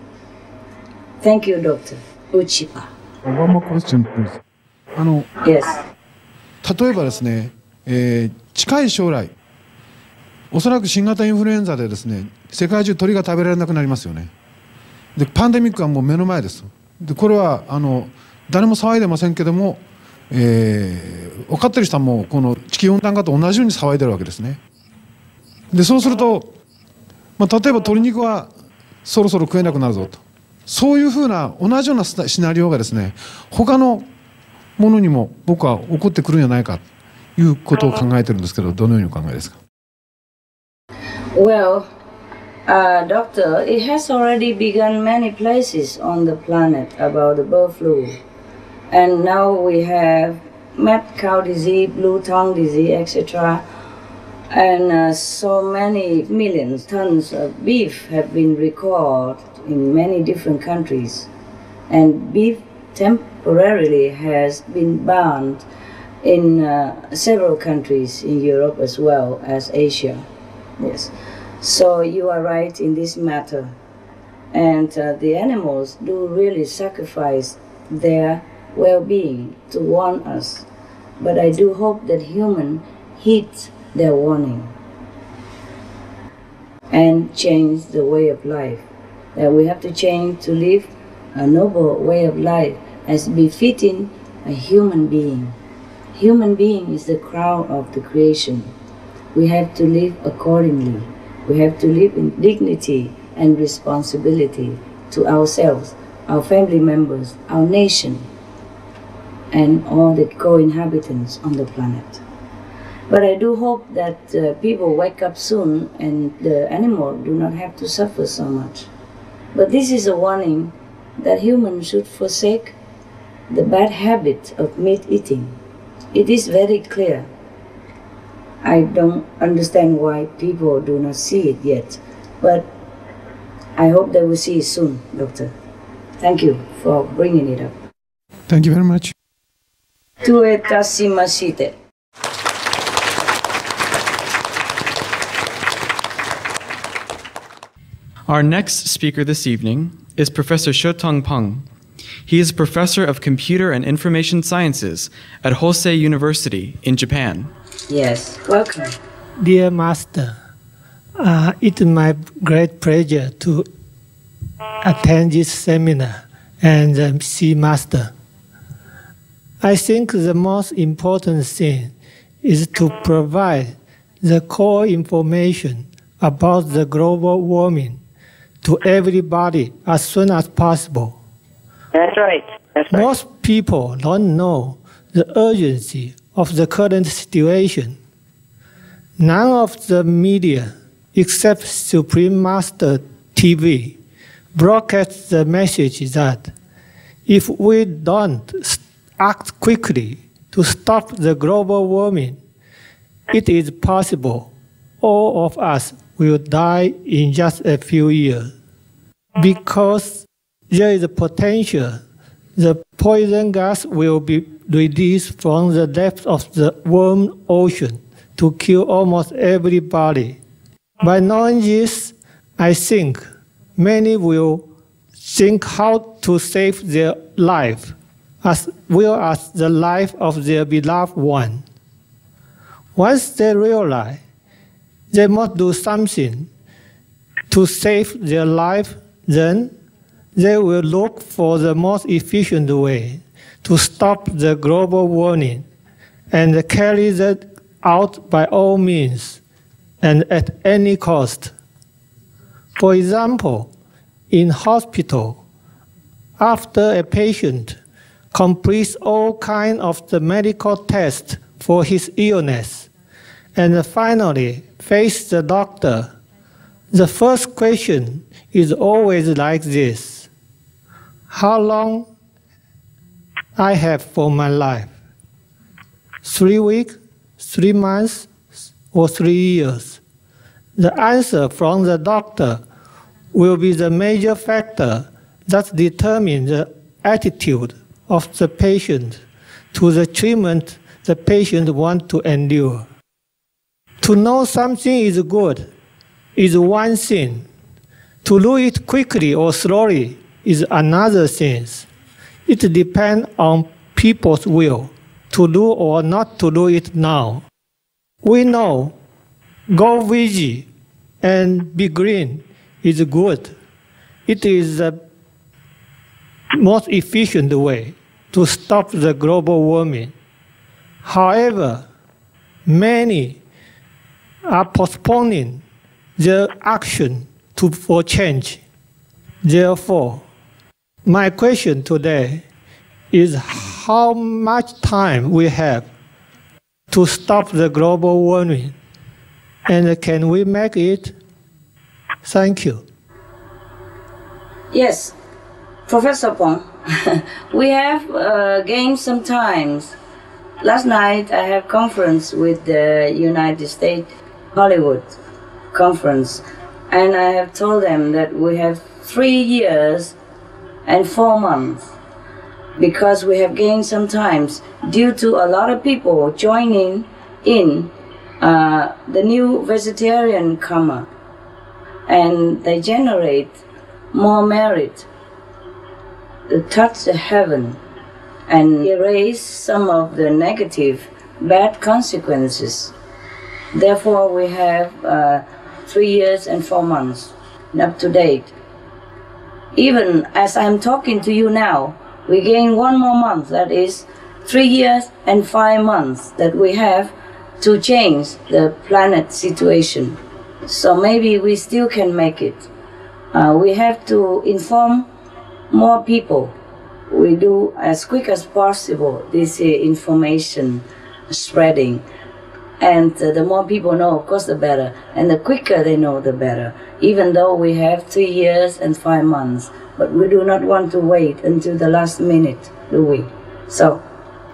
D: Thank you, Dr. Uchipa.
M: One more question, please.
D: Yes.
M: 例えばですね、近い将来、おそらく新型インフルエンザでですね、世界中鳥が食べられなくなりますよね。で、パンデミックはもう目の前です。で、これは誰も騒いでませんけども、分かってる人はもうこの地球温暖化と同じように騒いでるわけですね。で、そうすると、例えば鶏肉はそろそろ食えなくなるぞと、そういうふうな同じようなシナリオがですね、他のものにも僕は起こってくるんじゃないかということを考えてるんですけど、どのようにお考えですか？
D: Well, Doctor, it has already begun many places on the planet about the bird flu. And now we have mad cow disease, blue tongue disease, etc. And so many millions tons of beef have been recalled in many different countries. And beef temporarily has been banned in several countries in Europe as well as Asia. Yes. So you are right in this matter. And the animals do really sacrifice their well-being to warn us. But I do hope that humans heed their warning and change the way of life. That we have to change to live a noble way of life as befitting a human being. Human being is the crown of the creation. We have to live accordingly. We have to live in dignity and responsibility to ourselves, our family members, our nation, and all the co-inhabitants on the planet. But I do hope that people wake up soon and the animals do not have to suffer so much. But this is a warning that humans should forsake the bad habit of meat eating. It is very clear. I don't understand why people do not see it yet, but I hope they will see it soon, Doctor. Thank you for bringing it up.
M: Thank you very much.
D: Tuetashimashite.
B: Our next speaker this evening is Professor Shotong Peng. He is a professor of computer and information sciences at Hosei University in Japan.
D: Yes, welcome.
N: Dear Master, it is my great pleasure to attend this seminar and see Master. I think the most important thing is to provide the core information about the global warming to everybody as soon as possible.
O: That's right. That's right.
N: Most people don't know the urgency of the current situation. None of the media, except Supreme Master TV, broadcasts the message that if we don't act quickly to stop the global warming, it is possible all of us will die in just a few years. Because there is a potential the poison gas will be released from the depths of the warm ocean to kill almost everybody. By knowing this, I think many will think how to save their life as well as the life of their beloved one. Once they realize they must do something to save their life, then they will look for the most efficient way to stop the global warming and carry that out by all means and at any cost. For example, in hospital, after a patient completes all kinds of the medical tests for his illness and finally faces the doctor, the first question is always like this: how long I have for my life? 3 weeks, 3 months, or 3 years? The answer from the doctor will be the major factor that determines the attitude of the patient to the treatment the patient wants to endure. To know something is good is one thing. To do it quickly or slowly is another thing. It depends on people's will to do or not to do it now. We know go veggie and be green is good. It is the most efficient way to stop the global warming. However, many are postponing their action for change. Therefore, my question today is how much time we have to stop the global warming, and can we make it? Thank you.
D: Yes, Professor Pong, we have gained some time. Last night I had conference with the United States Hollywood conference, and I have told them that we have 3 years and 4 months because we have gained some time due to a lot of people joining in the new vegetarian comer, and they generate more merit to touch the heaven and erase some of the negative bad consequences. Therefore, we have 3 years and 4 months up to date. Even as I'm talking to you now, we gain 1 more month, that is 3 years and 5 months that we have to change the planet situation. So maybe we still can make it. We have to inform more people. We do as quick as possible this information spreading. And the more people know, of course, the better. And the quicker they know, the better. Even though we have 3 years and 5 months. But we do not want to wait until the last minute, do we? So,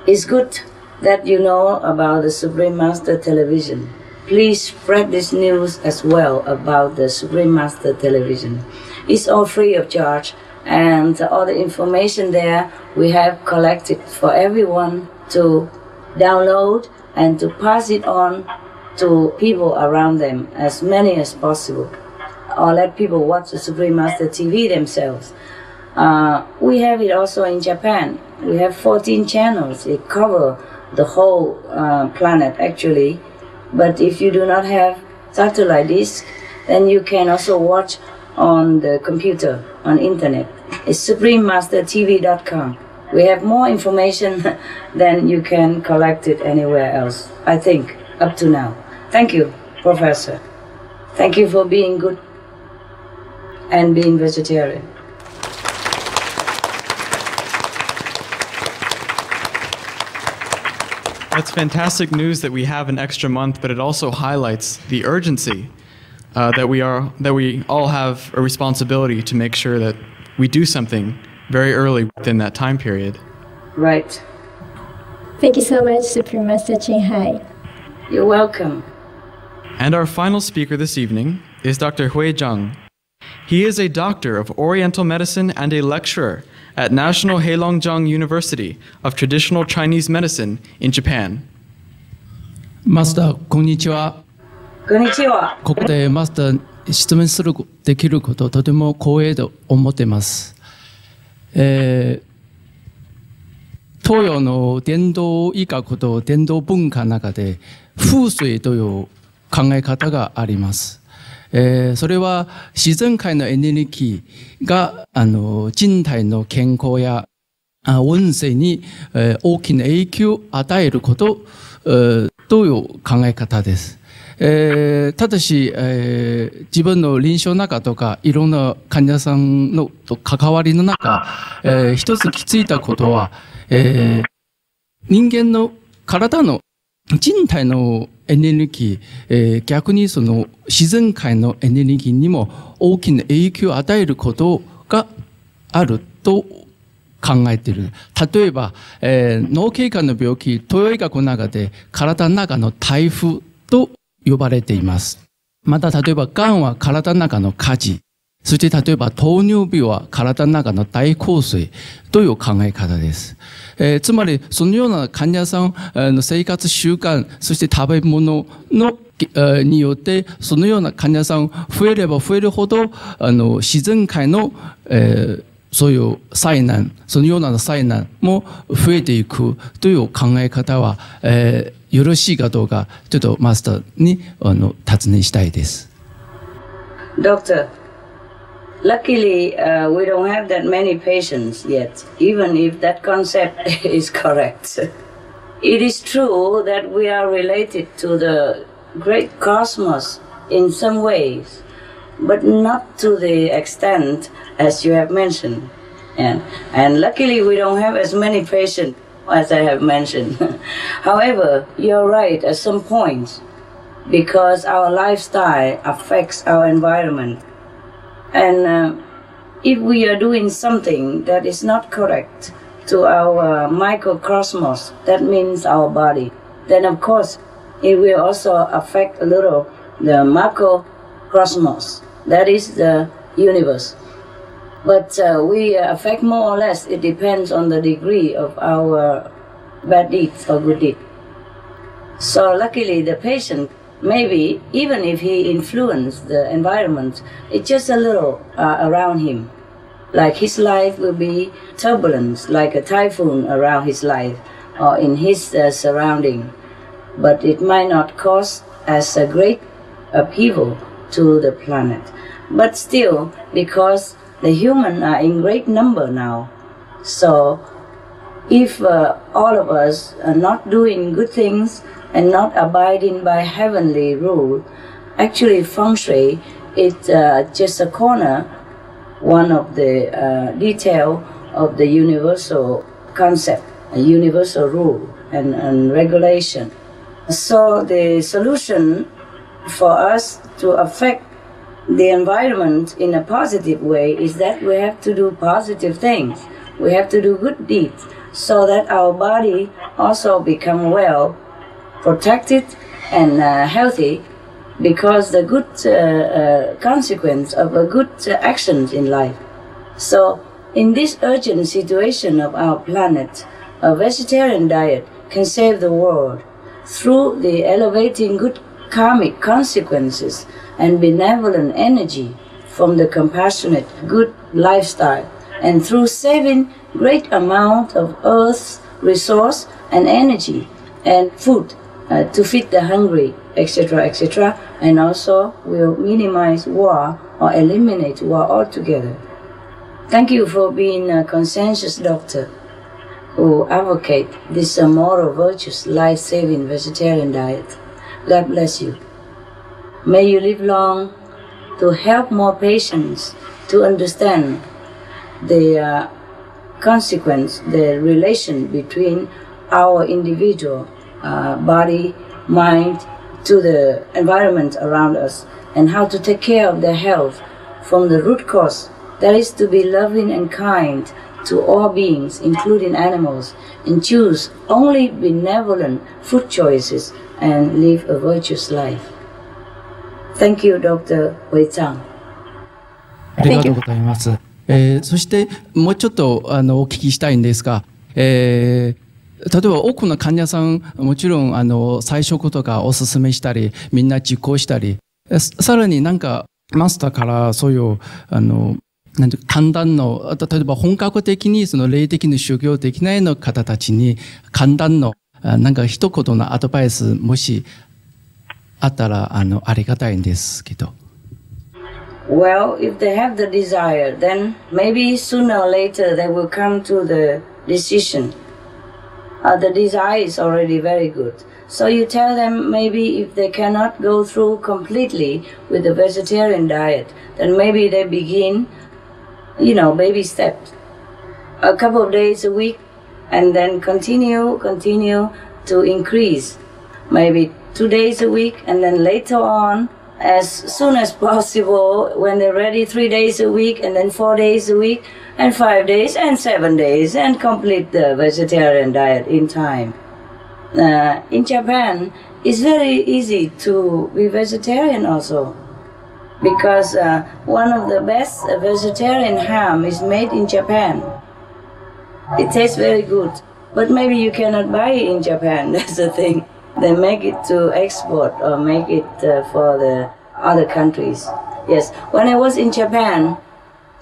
D: it's good that you know about the Supreme Master Television. Please spread this news as well about the Supreme Master Television. It's all free of charge, and all the information there we have collected for everyone to download and to pass it on to people around them, as many as possible, or let people watch the Supreme Master TV themselves. We have it also in Japan. We have 14 channels. It covers the whole planet actually, but if you do not have satellite dish, then you can also watch on the computer, on internet. It's suprememastertv.com. We have more information than you can collect it anywhere else, I think, up to now. Thank you, Professor. Thank you for being good and being vegetarian.
B: That's fantastic news that we have an extra month, but it also highlights the urgency that we all have a responsibility to make sure that we do something very early within that time period.
D: Right.
F: Thank you so much, Supreme Master Ching Hai.
D: You're welcome.
B: And our final speaker this evening is Dr. Hui Zhang. He is a doctor of Oriental medicine and a lecturer at National Heilongjiang University of Traditional Chinese Medicine in Japan.
O: マスター、こんにちは。
D: こんにちは。
O: ここでマスターに質問するできることをとても光栄と思っています。東洋の伝統医学と伝統文化の中で風水という考え方があります。それは自然界のエネルギーが人体の健康や運勢に大きな影響を与えることという考え方です。ただし、自分の臨床の中とかいろんな患者さんのと関わりの中、一つ気づいたことは、人間の体の人体のエネルギー、逆にその自然界のエネルギーにも大きな影響を与えることがあると考えている。例えば、脳血管の病気、東洋医学の中で体の中の台風と呼ばれています。また例えば、癌は体の中の火事。そして例えば、糖尿病は体の中の大洪水という考え方です。つまり、そのような患者さんの生活習慣、そして食べ物のによって、そのような患者さん増えれば増えるほど、自然界の、そういう災難、そのような災難も増えていくという考え方は、よろしいかどうか、ちょっとマスターに尋ねしたいです。
D: Doctor, luckily we don't have that many patients yet, even if that concept is correct. It is true that we are related to the great cosmos in some ways, but not to the extent as you have mentioned. And luckily we don't have as many patients as I have mentioned. However, you're right at some points because our lifestyle affects our environment. And if we are doing something that is not correct to our microcosmos, that means our body, then of course it will also affect a little the macrocosmos, that is the universe. But we affect more or less, it depends on the degree of our bad deeds or good deeds. So luckily the patient, maybe even if he influenced the environment, it's just a little around him. Like his life will be turbulence, like a typhoon around his life or in his surrounding. But it might not cause as a great upheaval to the planet. But still, because the humans are in great number now, so if all of us are not doing good things and not abiding by heavenly rule, actually feng shui is just a corner, one of the detail of the universal concept, a universal rule and regulation. So the solution for us to affect the environment in a positive way is that we have to do positive things. We have to do good deeds so that our body also become well protected and healthy, because the good consequence of a good actions in life. So in this urgent situation of our planet, a vegetarian diet can save the world through the elevating good karmic consequences and benevolent energy from the compassionate good lifestyle, and through saving great amount of earth's resource and energy and food to feed the hungry, etc., etc., and also will minimize war or eliminate war altogether. Thank you for being a conscientious doctor who advocate this moral virtuous life-saving vegetarian diet. God bless you. May you live long to help more patients to understand the consequence, the relation between our individual body, mind, to the environment around us, and how to take care of their health from the root cause. That is to be loving and kind to all beings, including animals, and choose only benevolent food choices and live a virtuous life. Thank you, Dr. Wei Zhang.
O: ありがとうございます。そしてもうちょっとお聞きしたいんですが、例えば多くの患者さんもちろん菜食とかおすすめしたりみんな実行したり、さらになんかマスターからそういうなんて簡単の例えば本格的にその霊的に修行できないの方たちに簡単のなんか一言のアドバイスもしあったらありがたいんですけど。
D: Well, if they have the desire, then maybe sooner or later they will come to the decision. The desire is already very good. So you tell them maybe if they cannot go through completely with the vegetarian diet, then maybe they begin, baby steps. A couple of days a week, and then continue to increase. Maybe 2 days a week, and then later on, as soon as possible, when they're ready, 3 days a week, and then 4 days a week, and 5 days, and 7 days, and complete the vegetarian diet in time. In Japan, it's very easy to be vegetarian also, because one of the best vegetarian ham is made in Japan. It tastes very good, but maybe you cannot buy it in Japan, that's the thing. They make it to export or make it for the other countries. Yes, when I was in Japan,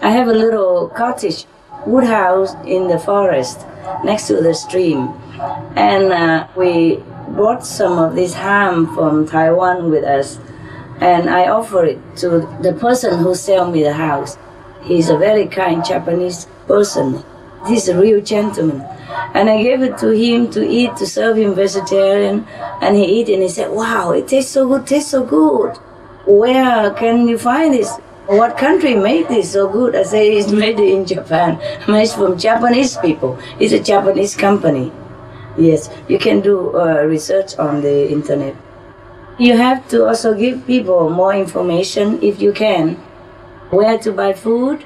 D: I have a little cottage, wood house in the forest next to the stream. And we brought some of this ham from Taiwan with us. And I offer it to the person who sell me the house. He's a very kind Japanese person. He's a real gentleman. And I gave it to him to eat, to serve him vegetarian. And he ate it and he said, wow, it tastes so good, tastes so good. Where can you find this? What country made this so good? I say, it's made in Japan. Made from Japanese people. It's a Japanese company. Yes, you can do research on the internet. You have to also give people more information, if you can, where to buy food,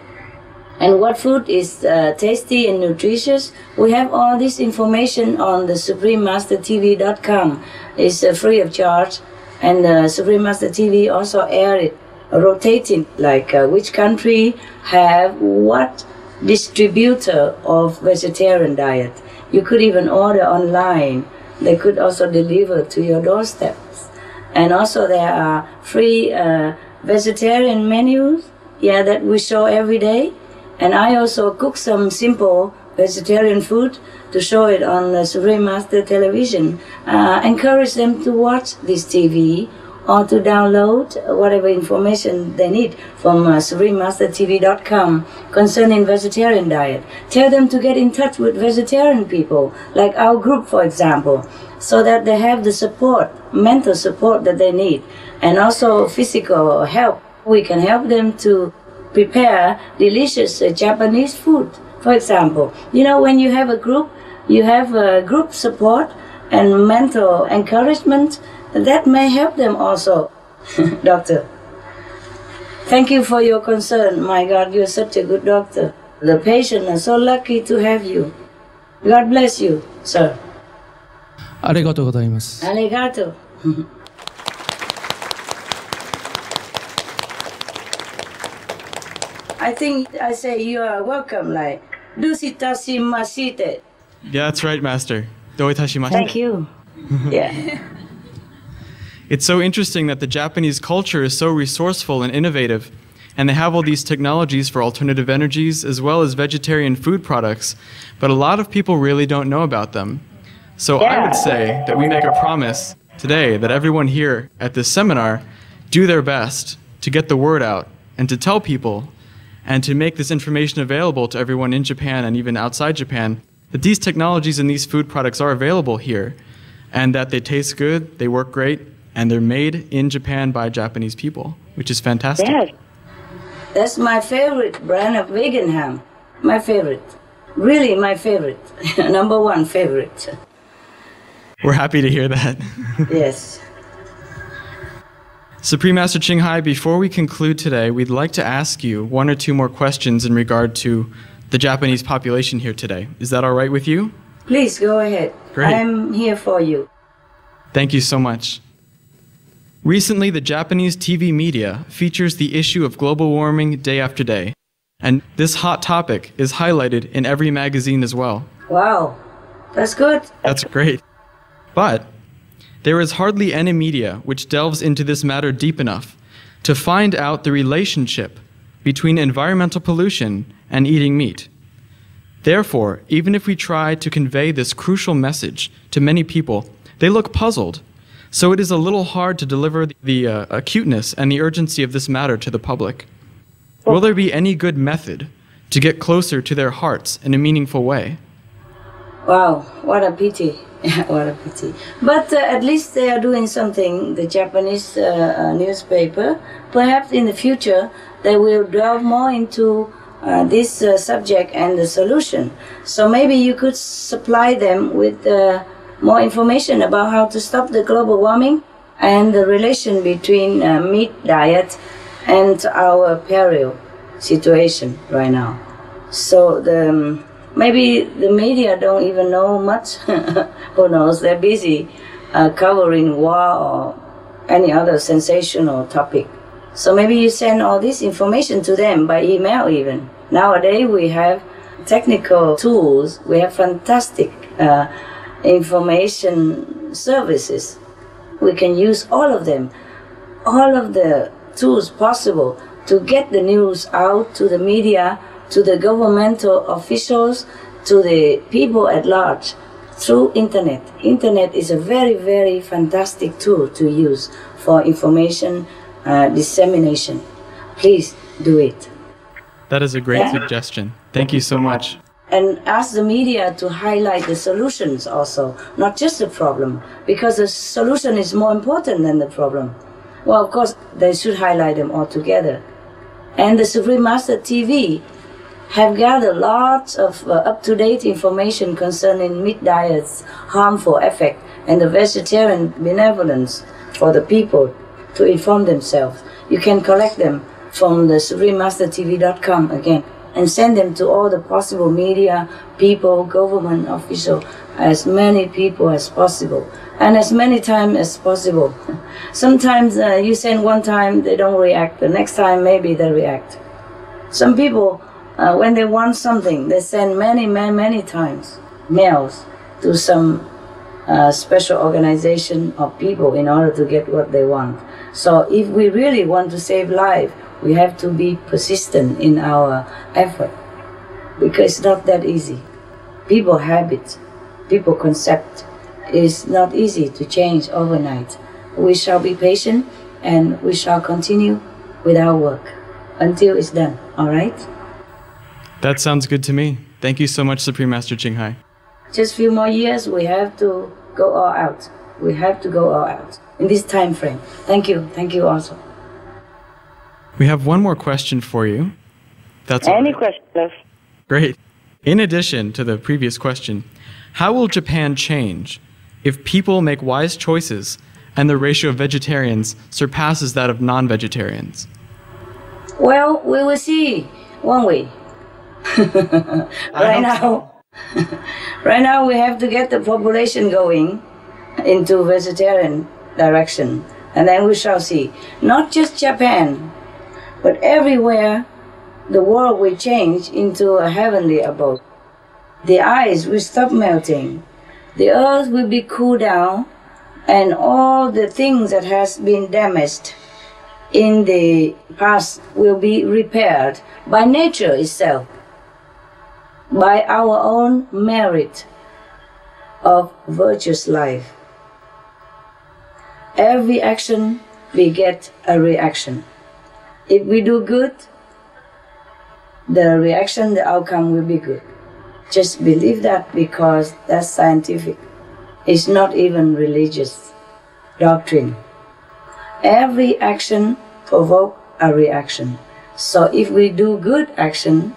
D: and what food is tasty and nutritious. We have all this information on the SupremeMasterTV.com. It's free of charge, and Supreme Master TV also air it, rotating, like which country have what distributor of vegetarian diet. You could even order online. They could also deliver to your doorsteps. And also there are free vegetarian menus, that we show every day. And I also cook some simple vegetarian food to show it on the Supreme Master Television. Encourage them to watch this TV or to download whatever information they need from SupremeMasterTV.com concerning vegetarian diet. Tell them to get in touch with vegetarian people, like our group, for example, so that they have the support, mental support that they need, and also physical help. We can help them to prepare delicious Japanese food. For example, when you have a group, you have group support and mental encouragement. That may help them also, doctor. Thank you for your concern. My God, you're such a good doctor. The patients are so lucky to have you. God bless you, sir.
O: ありがとうございます。
D: Arigato. I think I say you are welcome, like, dusitashimashite.
B: Yeah, that's right, Master. Doitashimashite.
D: Thank you. Yeah.
B: It's so interesting that the Japanese culture is so resourceful and innovative, and they have all these technologies for alternative energies as well as vegetarian food products, but a lot of people really don't know about them. So I would say that we make a promise today that everyone here at this seminar do their best to get the word out and to tell people and to make this information available to everyone in Japan and even outside Japan, that these technologies and these food products are available here and that they taste good, they work great, and they're made in Japan by Japanese people, which is fantastic.
D: Yes. That's my favorite brand of vegan ham. My favorite. Really my favorite. Number one favorite.
B: We're happy to hear that.
D: Yes.
B: Supreme Master Ching Hai, before we conclude today, we'd like to ask you one or two more questions in regard to the Japanese population here today. Is that all right with you?
D: Please go ahead.
B: Great.
D: I'm here for you.
B: Thank you so much. Recently, the Japanese TV media features the issue of global warming day after day, and this hot topic is highlighted in every magazine as well.
D: Wow, that's good.
B: That's great. But there is hardly any media which delves into this matter deep enough to find out the relationship between environmental pollution and eating meat. Therefore, even if we try to convey this crucial message to many people, they look puzzled. So it is a little hard to deliver the acuteness and the urgency of this matter to the public. Will there be any good method to get closer to their hearts in a meaningful way?
D: Wow, what a pity. What a pity. But at least they are doing something, the Japanese newspaper. Perhaps in the future they will delve more into this subject and the solution. So maybe you could supply them with more information about how to stop the global warming and the relation between meat diet and our peril situation right now. So maybe the media don't even know much. Who knows? They're busy covering war or any other sensational topic. So maybe you send all this information to them by email even. Nowadays we have technical tools. We have fantastic information services. We can use all of them, all of the tools possible to get the news out to the media, to the governmental officials, to the people at large through internet. Internet is a very, very fantastic tool to use for information dissemination. Please do it.
B: That is a great suggestion. Thank you so much.
D: And ask the media to highlight the solutions also, not just the problem, because the solution is more important than the problem. Well, of course, they should highlight them all together. And the Supreme Master TV have gathered lots of up-to-date information concerning meat diet's harmful effect and the vegetarian benevolence for the people to inform themselves. You can collect them from the SupremeMasterTV.com again and send them to all the possible media, people, government officials, as many people as possible, and as many times as possible. Sometimes you send one time, they don't react. The next time, maybe they react. Some people, when they want something, they send many times mails to some special organization of people in order to get what they want. So if we really want to save life, we have to be persistent in our effort, because it's not that easy. People habits, people concept is not easy to change overnight. We shall be patient and we shall continue with our work until it's done, all right?
B: That sounds good to me. Thank you so much, Supreme Master Ching Hai.
D: Just a few more years, we have to go all out. We have to go all out in this time frame. Thank you also.
B: We have one more question for you. That's
P: any question left.
B: Great. In addition to the previous question, how will Japan change if people make wise choices and the ratio of vegetarians surpasses that of non-vegetarians?
D: Well, we will see, won't we? Right now we have to get the population going into vegetarian direction, and then we shall see. Not just Japan, but everywhere the world will change into a heavenly abode. The ice will stop melting, the earth will be cooled down, and all the things that has been damaged in the past will be repaired by nature itself, by our own merit of virtuous life. Every action begets a reaction. If we do good, the reaction, the outcome will be good. Just believe that, because that's scientific. It's not even religious doctrine. Every action provokes a reaction. So if we do good action,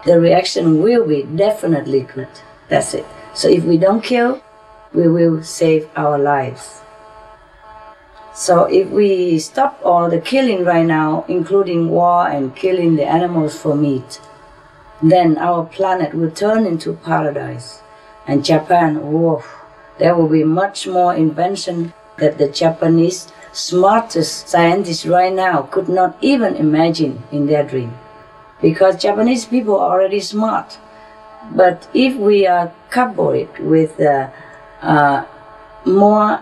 D: the reaction will be definitely good. That's it. So if we don't kill, we will save our lives. So if we stop all the killing right now, including war and killing the animals for meat, then our planet will turn into paradise. And Japan, whoa, there will be much more invention that the Japanese smartest scientists right now could not even imagine in their dream. Because Japanese people are already smart. But if we are coupled with more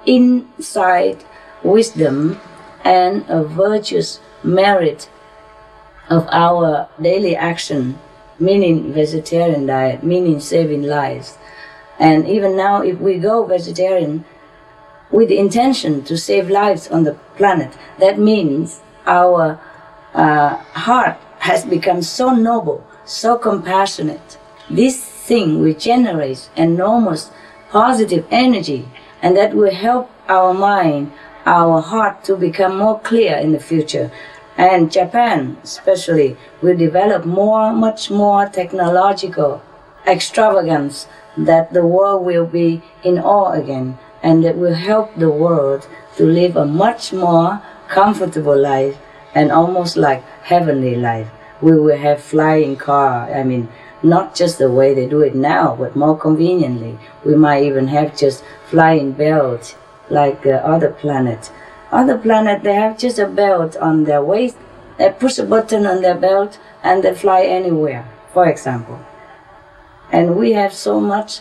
D: insight, wisdom, and a virtuous merit of our daily action, meaning vegetarian diet, meaning saving lives. And even now, if we go vegetarian with the intention to save lives on the planet, that means our heart has become so noble, so compassionate. This thing will generate enormous positive energy, and that will help our mind, our heart to become more clear in the future. And Japan especially will develop much more technological extravagance that the world will be in awe again, and that will help the world to live a much more comfortable life and almost like heavenly life. We will have flying car, I mean, not just the way they do it now, but more conveniently. We might even have just flying belts like other planets. Other planets, they have just a belt on their waist. They push a button on their belt and they fly anywhere, for example. And we have so much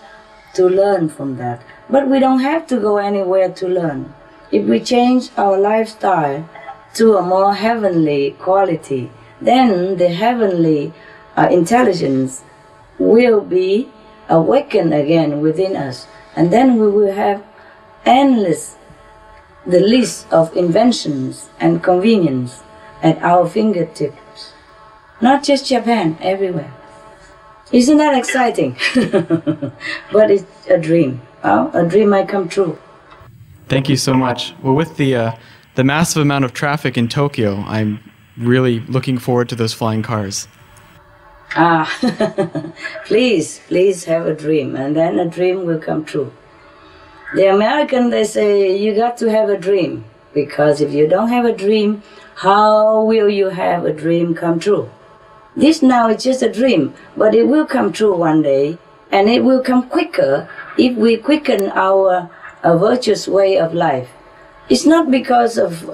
D: to learn from that. But we don't have to go anywhere to learn. If we change our lifestyle to a more heavenly quality, then the heavenly intelligence will be awakened again within us. And then we will have endless, the list of inventions and convenience at our fingertips. Not just Japan, everywhere. Isn't that exciting? But it's a dream. A dream might come true.
B: Thank you so much. Well, with the massive amount of traffic in Tokyo, I'm really looking forward to those flying cars.
D: Please have a dream, and then a dream will come true. The American, they say, you got to have a dream, because if you don't have a dream, how will you have a dream come true? This now is just a dream, but it will come true one day, and it will come quicker if we quicken our virtuous way of life. It's not because of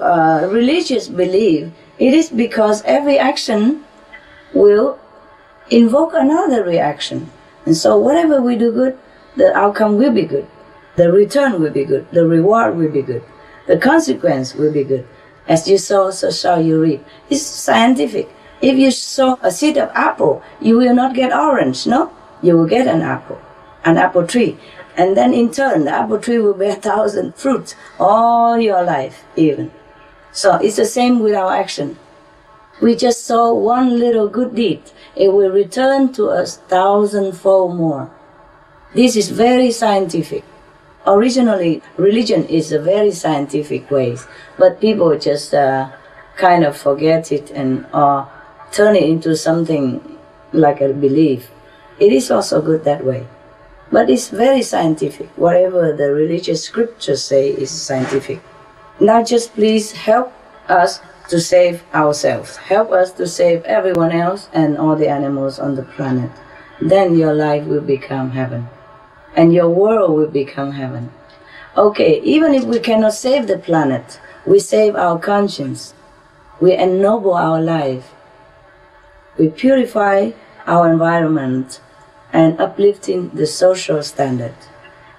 D: religious belief, it is because every action will invoke another reaction. And so whatever we do good, the outcome will be good. The return will be good. The reward will be good. The consequence will be good. As you sow, so shall you reap. It's scientific. If you sow a seed of apple, you will not get orange, no? You will get an apple tree. And then in turn, the apple tree will bear 1,000 fruits all your life even. So it's the same with our action. We just sow one little good deed. It will return to us 1,000-fold more. This is very scientific. Originally, religion is a very scientific way, but people just kind of forget it and turn it into something like a belief. It is also good that way. But it's very scientific. Whatever the religious scriptures say is scientific. Now just please help us to save ourselves. Help us to save everyone else and all the animals on the planet. Then your life will become heaven. And your world will become heaven. Okay, even if we cannot save the planet, we save our conscience. We ennoble our life. We purify our environment and uplifting the social standard.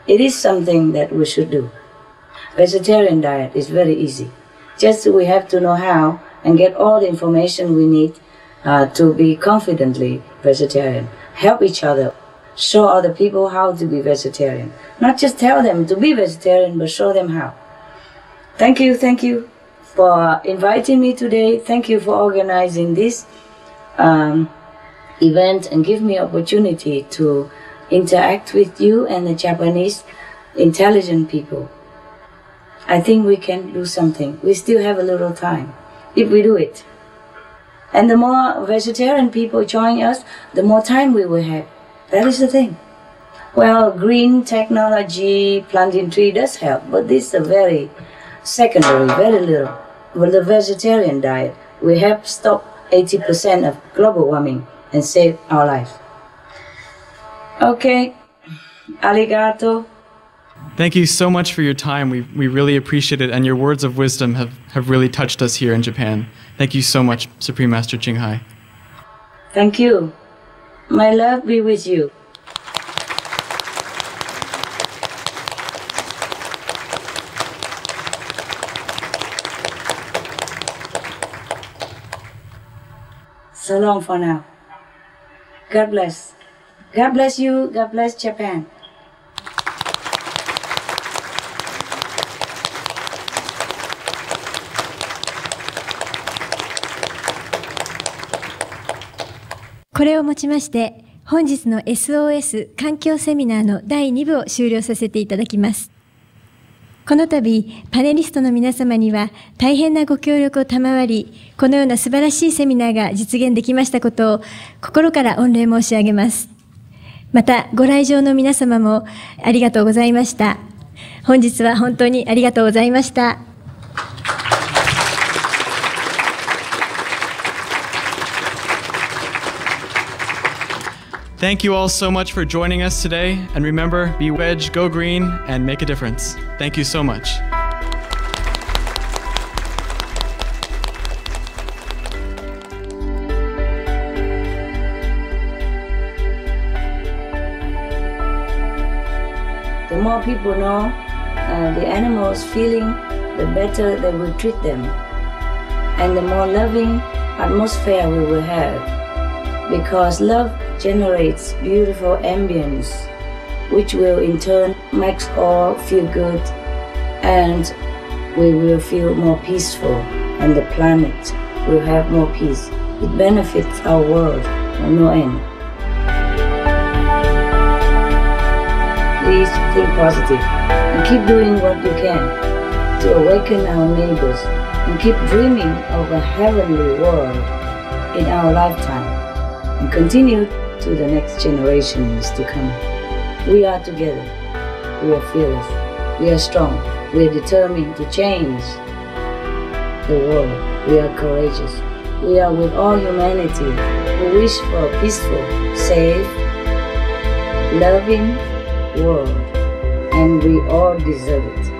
D: It is something that we should do. Vegetarian diet is very easy. Just we have to know how and get all the information we need to be confidently vegetarian. Help each other. Show other people how to be vegetarian. Not just tell them to be vegetarian, but show them how. Thank you for inviting me today. Thank you for organizing this event and give me opportunity to interact with you and the Japanese intelligent people. I think we can do something. We still have a little time if we do it. And the more vegetarian people join us, the more time we will have. That is the thing. Well, green technology, planting tree does help, but this is a very secondary, very little. With the vegetarian diet, we help stop 80% of global warming and save our life. Okay, arigato.
B: Thank you so much for your time. We really appreciate it, and your words of wisdom have really touched us here in Japan. Thank you so much, Supreme Master Qinghai.
D: Thank you. My love be with you. So long for now. God bless. God bless you. God bless Japan.
F: これをもちまして本日の SOS 環境セミナーの第2部を終了させていただきます。この度パネリストの皆様には大変なご協力を賜り、このような素晴らしいセミナーが実現できましたことを心から御礼申し上げます。またご来場の皆様もありがとうございました。本日は本当にありがとうございました。
B: Thank you all so much for joining us today. And remember, be wedge, go green, and make a difference. Thank you so much.
D: The more people know the animals feeling, the better they will treat them. And the more loving atmosphere we will have. Because love generates beautiful ambience, which will in turn make all feel good, and we will feel more peaceful, and the planet will have more peace. It benefits our world to no end. Please think positive and keep doing what you can to awaken our neighbors and keep dreaming of a heavenly world in our lifetime and continue to the next generations to come. We are together. We are fearless. We are strong. We are determined to change the world. We are courageous. We are with all humanity who wish for a peaceful, safe, loving world, and we all deserve it.